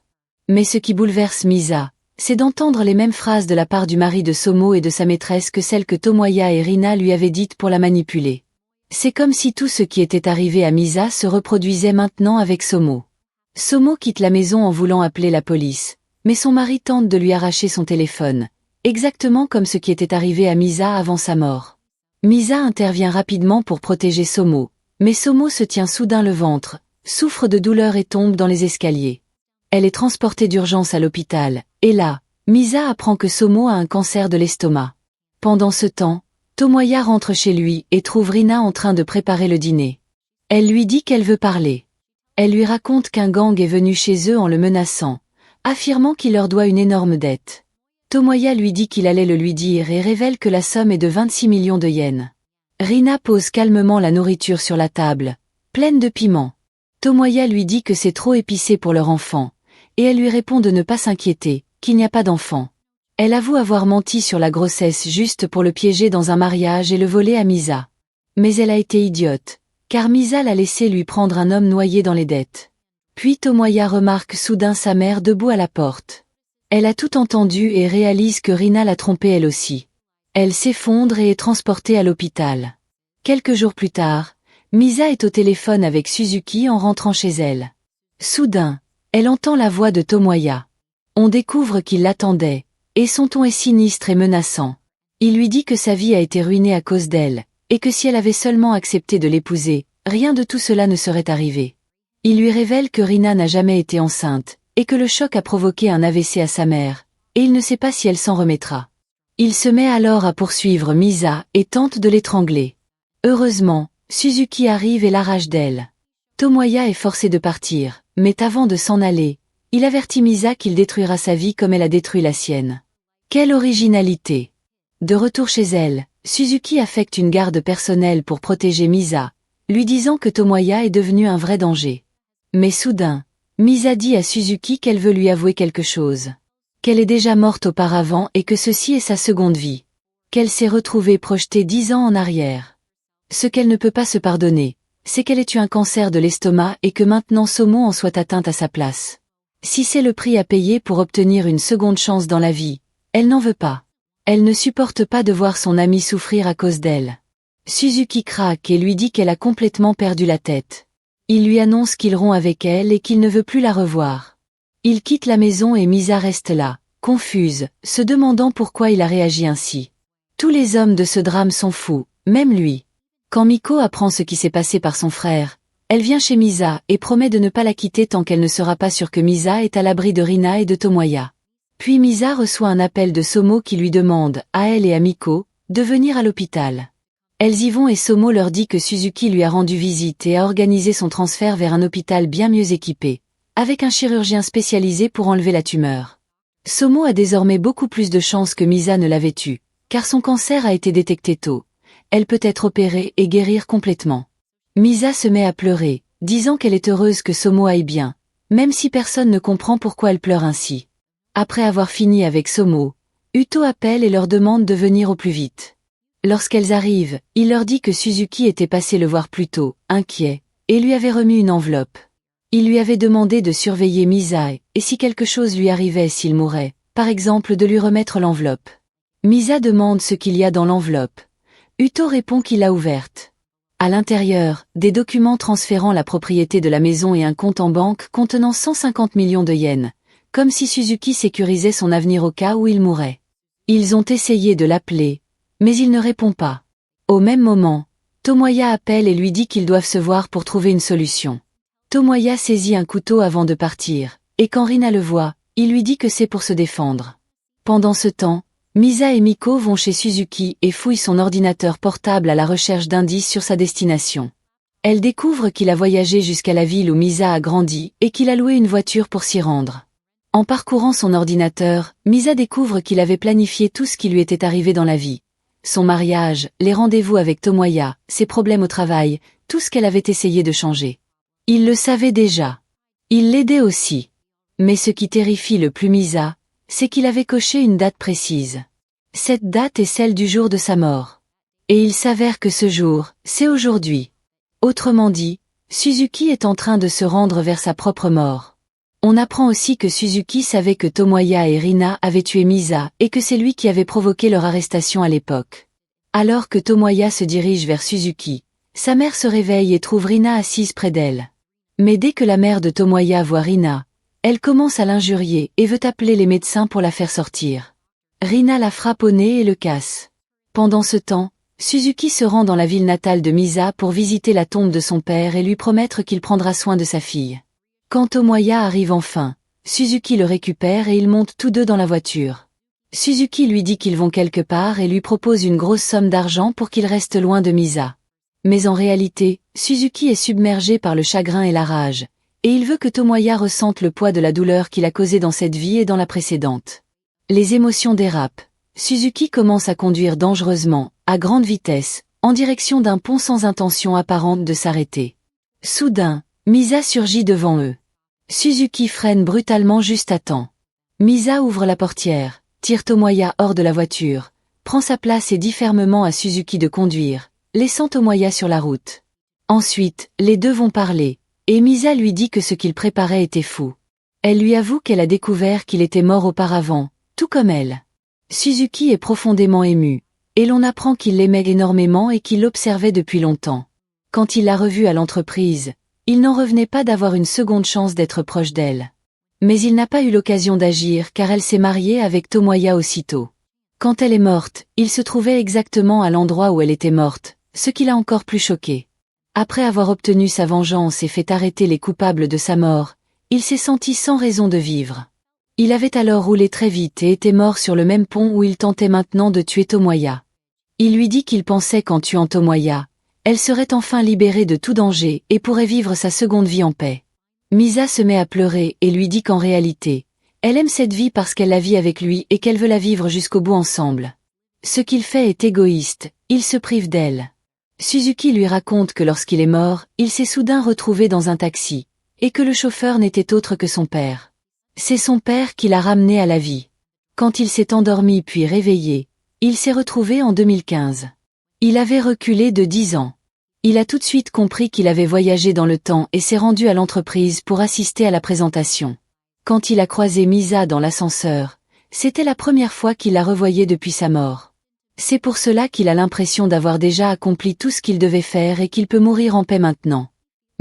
Mais ce qui bouleverse Misa, c'est d'entendre les mêmes phrases de la part du mari de Somo et de sa maîtresse que celles que Tomoya et Rina lui avaient dites pour la manipuler. C'est comme si tout ce qui était arrivé à Misa se reproduisait maintenant avec Somo. Somo quitte la maison en voulant appeler la police, mais son mari tente de lui arracher son téléphone, exactement comme ce qui était arrivé à Misa avant sa mort. Misa intervient rapidement pour protéger Somo, mais Somo se tient soudain le ventre, souffre de douleur et tombe dans les escaliers. Elle est transportée d'urgence à l'hôpital, et là, Misa apprend que Somo a un cancer de l'estomac. Pendant ce temps, Tomoya rentre chez lui et trouve Rina en train de préparer le dîner. Elle lui dit qu'elle veut parler. Elle lui raconte qu'un gang est venu chez eux en le menaçant, affirmant qu'il leur doit une énorme dette. Tomoya lui dit qu'il allait le lui dire et révèle que la somme est de 26 millions de yens. Rina pose calmement la nourriture sur la table, pleine de piment. Tomoya lui dit que c'est trop épicé pour leur enfant, et elle lui répond de ne pas s'inquiéter, qu'il n'y a pas d'enfant. Elle avoue avoir menti sur la grossesse juste pour le piéger dans un mariage et le voler à Misa. Mais elle a été idiote, car Misa l'a laissé lui prendre un homme noyé dans les dettes. Puis Tomoya remarque soudain sa mère debout à la porte. Elle a tout entendu et réalise que Rina l'a trompée elle aussi. Elle s'effondre et est transportée à l'hôpital. Quelques jours plus tard, Misa est au téléphone avec Suzuki en rentrant chez elle. Soudain, elle entend la voix de Tomoya. On découvre qu'il l'attendait, et son ton est sinistre et menaçant. Il lui dit que sa vie a été ruinée à cause d'elle, et que si elle avait seulement accepté de l'épouser, rien de tout cela ne serait arrivé. Il lui révèle que Rina n'a jamais été enceinte, et que le choc a provoqué un AVC à sa mère, et il ne sait pas si elle s'en remettra. Il se met alors à poursuivre Misa et tente de l'étrangler. Heureusement, Suzuki arrive et l'arrache d'elle. Tomoya est forcé de partir, mais avant de s'en aller, il avertit Misa qu'il détruira sa vie comme elle a détruit la sienne. Quelle originalité! De retour chez elle, Suzuki affecte une garde personnelle pour protéger Misa, lui disant que Tomoya est devenu un vrai danger. Mais soudain, Misa dit à Suzuki qu'elle veut lui avouer quelque chose. Qu'elle est déjà morte auparavant et que ceci est sa seconde vie. Qu'elle s'est retrouvée projetée 10 ans en arrière. Ce qu'elle ne peut pas se pardonner, c'est qu'elle ait eu un cancer de l'estomac et que maintenant Somo en soit atteinte à sa place. Si c'est le prix à payer pour obtenir une seconde chance dans la vie, elle n'en veut pas. Elle ne supporte pas de voir son amie souffrir à cause d'elle. Suzuki craque et lui dit qu'elle a complètement perdu la tête. Il lui annonce qu'il rompt avec elle et qu'il ne veut plus la revoir. Il quitte la maison et Misa reste là, confuse, se demandant pourquoi il a réagi ainsi. Tous les hommes de ce drame sont fous, même lui. Quand Miko apprend ce qui s'est passé par son frère, elle vient chez Misa et promet de ne pas la quitter tant qu'elle ne sera pas sûre que Misa est à l'abri de Rina et de Tomoya. Puis Misa reçoit un appel de Somo qui lui demande, à elle et à Miko, de venir à l'hôpital. Elles y vont et Somo leur dit que Suzuki lui a rendu visite et a organisé son transfert vers un hôpital bien mieux équipé, avec un chirurgien spécialisé pour enlever la tumeur. Somo a désormais beaucoup plus de chances que Misa ne l'avait eu, car son cancer a été détecté tôt. Elle peut être opérée et guérir complètement. Misa se met à pleurer, disant qu'elle est heureuse que Somo aille bien, même si personne ne comprend pourquoi elle pleure ainsi. Après avoir fini avec Somo, Uto appelle et leur demande de venir au plus vite. Lorsqu'elles arrivent, il leur dit que Suzuki était passé le voir plus tôt, inquiet, et lui avait remis une enveloppe. Il lui avait demandé de surveiller Misa et si quelque chose lui arrivait s'il mourait, par exemple de lui remettre l'enveloppe. Misa demande ce qu'il y a dans l'enveloppe. Uto répond qu'il l'a ouverte. À l'intérieur, des documents transférant la propriété de la maison et un compte en banque contenant 150 millions de yens, comme si Suzuki sécurisait son avenir au cas où il mourrait. Ils ont essayé de l'appeler, mais il ne répond pas. Au même moment, Tomoya appelle et lui dit qu'ils doivent se voir pour trouver une solution. Tomoya saisit un couteau avant de partir, et quand Rina le voit, il lui dit que c'est pour se défendre. Pendant ce temps, Misa et Miko vont chez Suzuki et fouillent son ordinateur portable à la recherche d'indices sur sa destination. Elles découvrent qu'il a voyagé jusqu'à la ville où Misa a grandi et qu'il a loué une voiture pour s'y rendre. En parcourant son ordinateur, Misa découvre qu'il avait planifié tout ce qui lui était arrivé dans la vie. Son mariage, les rendez-vous avec Tomoya, ses problèmes au travail, tout ce qu'elle avait essayé de changer. Il le savait déjà. Il l'aidait aussi. Mais ce qui terrifie le plus Misa, c'est qu'il avait coché une date précise. Cette date est celle du jour de sa mort. Et il s'avère que ce jour, c'est aujourd'hui. Autrement dit, Suzuki est en train de se rendre vers sa propre mort. On apprend aussi que Suzuki savait que Tomoya et Rina avaient tué Misa et que c'est lui qui avait provoqué leur arrestation à l'époque. Alors que Tomoya se dirige vers Suzuki, sa mère se réveille et trouve Rina assise près d'elle. Mais dès que la mère de Tomoya voit Rina, elle commence à l'injurier et veut appeler les médecins pour la faire sortir. Rina la frappe au nez et le casse. Pendant ce temps, Suzuki se rend dans la ville natale de Misa pour visiter la tombe de son père et lui promettre qu'il prendra soin de sa fille. Quand Tomoya arrive enfin, Suzuki le récupère et ils montent tous deux dans la voiture. Suzuki lui dit qu'ils vont quelque part et lui propose une grosse somme d'argent pour qu'il reste loin de Misa. Mais en réalité, Suzuki est submergé par le chagrin et la rage, et il veut que Tomoya ressente le poids de la douleur qu'il a causée dans cette vie et dans la précédente. Les émotions dérapent. Suzuki commence à conduire dangereusement, à grande vitesse, en direction d'un pont sans intention apparente de s'arrêter. Soudain, Misa surgit devant eux. Suzuki freine brutalement juste à temps. Misa ouvre la portière, tire Tomoya hors de la voiture, prend sa place et dit fermement à Suzuki de conduire, laissant Tomoya sur la route. Ensuite, les deux vont parler, et Misa lui dit que ce qu'il préparait était fou. Elle lui avoue qu'elle a découvert qu'il était mort auparavant, tout comme elle. Suzuki est profondément ému, et l'on apprend qu'il l'aimait énormément et qu'il l'observait depuis longtemps. Quand il l'a revue à l'entreprise, il n'en revenait pas d'avoir une seconde chance d'être proche d'elle. Mais il n'a pas eu l'occasion d'agir car elle s'est mariée avec Tomoya aussitôt. Quand elle est morte, il se trouvait exactement à l'endroit où elle était morte, ce qui l'a encore plus choqué. Après avoir obtenu sa vengeance et fait arrêter les coupables de sa mort, il s'est senti sans raison de vivre. Il avait alors roulé très vite et était mort sur le même pont où il tentait maintenant de tuer Tomoya. Il lui dit qu'il pensait qu'en tuant Tomoya, elle serait enfin libérée de tout danger et pourrait vivre sa seconde vie en paix. Misa se met à pleurer et lui dit qu'en réalité, elle aime cette vie parce qu'elle la vit avec lui et qu'elle veut la vivre jusqu'au bout ensemble. Ce qu'il fait est égoïste, il se prive d'elle. Suzuki lui raconte que lorsqu'il est mort, il s'est soudain retrouvé dans un taxi, et que le chauffeur n'était autre que son père. C'est son père qui l'a ramené à la vie. Quand il s'est endormi puis réveillé, il s'est retrouvé en 2015. Il avait reculé de 10 ans. Il a tout de suite compris qu'il avait voyagé dans le temps et s'est rendu à l'entreprise pour assister à la présentation. Quand il a croisé Misa dans l'ascenseur, c'était la première fois qu'il la revoyait depuis sa mort. C'est pour cela qu'il a l'impression d'avoir déjà accompli tout ce qu'il devait faire et qu'il peut mourir en paix maintenant.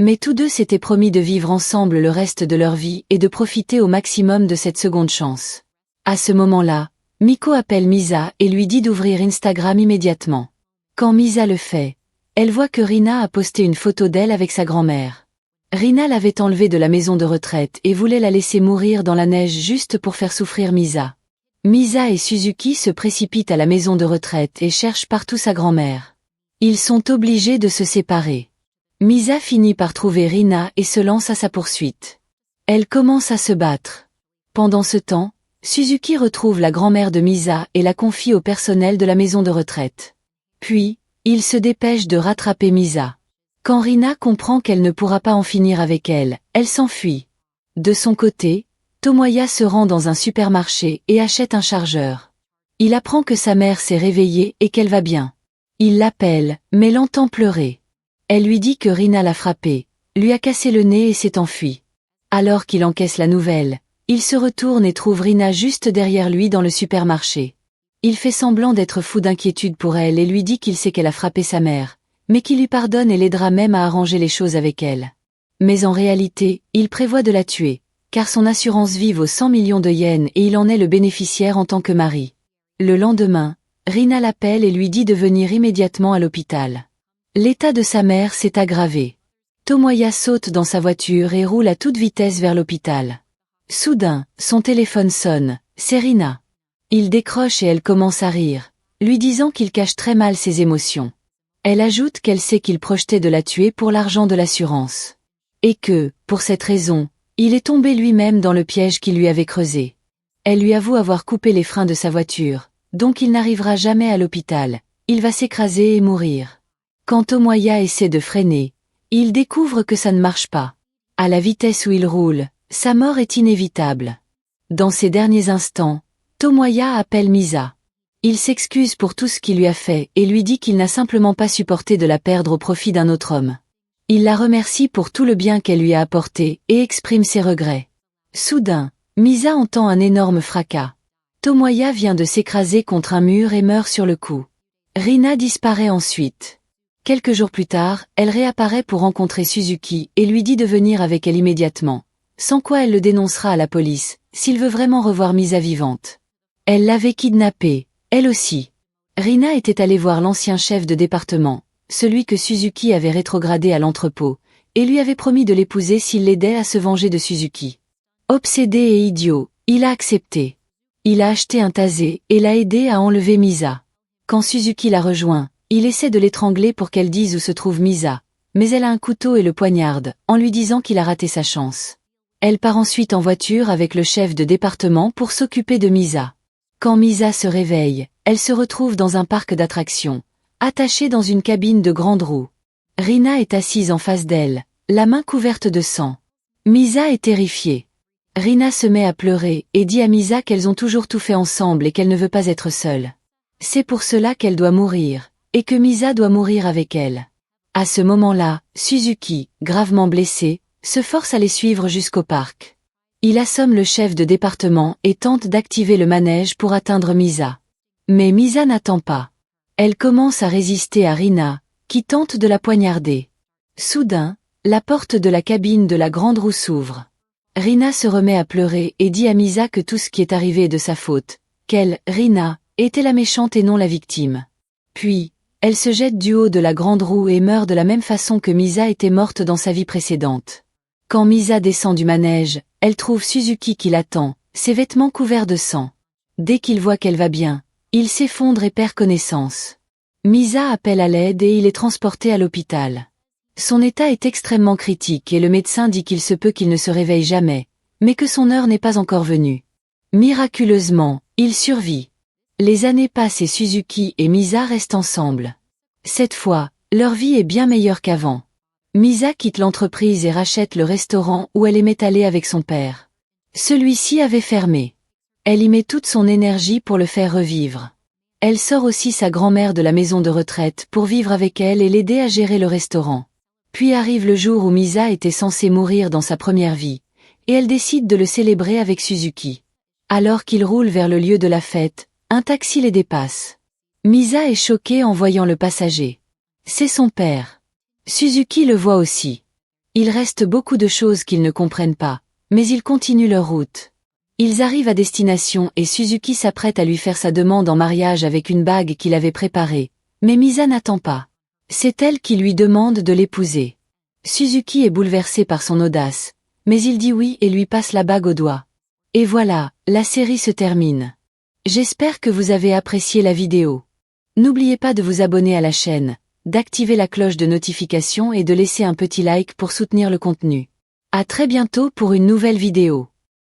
Mais tous deux s'étaient promis de vivre ensemble le reste de leur vie et de profiter au maximum de cette seconde chance. À ce moment-là, Miko appelle Misa et lui dit d'ouvrir Instagram immédiatement. Quand Misa le fait, elle voit que Rina a posté une photo d'elle avec sa grand-mère. Rina l'avait enlevée de la maison de retraite et voulait la laisser mourir dans la neige juste pour faire souffrir Misa. Misa et Suzuki se précipitent à la maison de retraite et cherchent partout sa grand-mère. Ils sont obligés de se séparer. Misa finit par trouver Rina et se lance à sa poursuite. Elle commence à se battre. Pendant ce temps, Suzuki retrouve la grand-mère de Misa et la confie au personnel de la maison de retraite. Puis, il se dépêche de rattraper Misa. Quand Rina comprend qu'elle ne pourra pas en finir avec elle, elle s'enfuit. De son côté, Tomoya se rend dans un supermarché et achète un chargeur. Il apprend que sa mère s'est réveillée et qu'elle va bien. Il l'appelle, mais l'entend pleurer. Elle lui dit que Rina l'a frappé, lui a cassé le nez et s'est enfuie. Alors qu'il encaisse la nouvelle, il se retourne et trouve Rina juste derrière lui dans le supermarché. Il fait semblant d'être fou d'inquiétude pour elle et lui dit qu'il sait qu'elle a frappé sa mère, mais qu'il lui pardonne et l'aidera même à arranger les choses avec elle. Mais en réalité, il prévoit de la tuer, car son assurance vie vaut 100 millions de yens et il en est le bénéficiaire en tant que mari. Le lendemain, Rina l'appelle et lui dit de venir immédiatement à l'hôpital. L'état de sa mère s'est aggravé. Tomoya saute dans sa voiture et roule à toute vitesse vers l'hôpital. Soudain, son téléphone sonne, c'est Rina. Il décroche et elle commence à rire, lui disant qu'il cache très mal ses émotions. Elle ajoute qu'elle sait qu'il projetait de la tuer pour l'argent de l'assurance. Et que, pour cette raison, il est tombé lui-même dans le piège qu'il lui avait creusé. Elle lui avoue avoir coupé les freins de sa voiture, donc il n'arrivera jamais à l'hôpital, il va s'écraser et mourir. Quand Tomoya essaie de freiner, il découvre que ça ne marche pas. À la vitesse où il roule, sa mort est inévitable. Dans ces derniers instants, Tomoya appelle Misa. Il s'excuse pour tout ce qu'il lui a fait et lui dit qu'il n'a simplement pas supporté de la perdre au profit d'un autre homme. Il la remercie pour tout le bien qu'elle lui a apporté et exprime ses regrets. Soudain, Misa entend un énorme fracas. Tomoya vient de s'écraser contre un mur et meurt sur le coup. Rina disparaît ensuite. Quelques jours plus tard, elle réapparaît pour rencontrer Suzuki et lui dit de venir avec elle immédiatement, sans quoi elle le dénoncera à la police, s'il veut vraiment revoir Misa vivante. Elle l'avait kidnappée, elle aussi. Rina était allée voir l'ancien chef de département, celui que Suzuki avait rétrogradé à l'entrepôt, et lui avait promis de l'épouser s'il l'aidait à se venger de Suzuki. Obsédé et idiot, il a accepté. Il a acheté un tasé et l'a aidé à enlever Misa. Quand Suzuki la rejoint, il essaie de l'étrangler pour qu'elle dise où se trouve Misa, mais elle a un couteau et le poignarde, en lui disant qu'il a raté sa chance. Elle part ensuite en voiture avec le chef de département pour s'occuper de Misa. Quand Misa se réveille, elle se retrouve dans un parc d'attractions, attachée dans une cabine de grande roue. Rina est assise en face d'elle, la main couverte de sang. Misa est terrifiée. Rina se met à pleurer et dit à Misa qu'elles ont toujours tout fait ensemble et qu'elle ne veut pas être seule. C'est pour cela qu'elle doit mourir, et que Misa doit mourir avec elle. À ce moment-là, Suzuki, gravement blessé, se force à les suivre jusqu'au parc. Il assomme le chef de département et tente d'activer le manège pour atteindre Misa. Mais Misa n'attend pas. Elle commence à résister à Rina, qui tente de la poignarder. Soudain, la porte de la cabine de la grande roue s'ouvre. Rina se remet à pleurer et dit à Misa que tout ce qui est arrivé est de sa faute, qu'elle, Rina, était la méchante et non la victime. Puis, elle se jette du haut de la grande roue et meurt de la même façon que Misa était morte dans sa vie précédente. Quand Misa descend du manège, elle trouve Suzuki qui l'attend, ses vêtements couverts de sang. Dès qu'il voit qu'elle va bien, il s'effondre et perd connaissance. Misa appelle à l'aide et il est transporté à l'hôpital. Son état est extrêmement critique et le médecin dit qu'il se peut qu'il ne se réveille jamais, mais que son heure n'est pas encore venue. Miraculeusement, il survit. Les années passent et Suzuki et Misa restent ensemble. Cette fois, leur vie est bien meilleure qu'avant. Misa quitte l'entreprise et rachète le restaurant où elle aimait aller avec son père. Celui-ci avait fermé. Elle y met toute son énergie pour le faire revivre. Elle sort aussi sa grand-mère de la maison de retraite pour vivre avec elle et l'aider à gérer le restaurant. Puis arrive le jour où Misa était censée mourir dans sa première vie, et elle décide de le célébrer avec Suzuki. Alors qu'ils roulent vers le lieu de la fête, un taxi les dépasse. Misa est choquée en voyant le passager. C'est son père. Suzuki le voit aussi. Il reste beaucoup de choses qu'ils ne comprennent pas, mais ils continuent leur route. Ils arrivent à destination et Suzuki s'apprête à lui faire sa demande en mariage avec une bague qu'il avait préparée, mais Misa n'attend pas. C'est elle qui lui demande de l'épouser. Suzuki est bouleversé par son audace, mais il dit oui et lui passe la bague au doigt. Et voilà, la série se termine. J'espère que vous avez apprécié la vidéo. N'oubliez pas de vous abonner à la chaîne, d'activer la cloche de notification et de laisser un petit like pour soutenir le contenu. À très bientôt pour une nouvelle vidéo.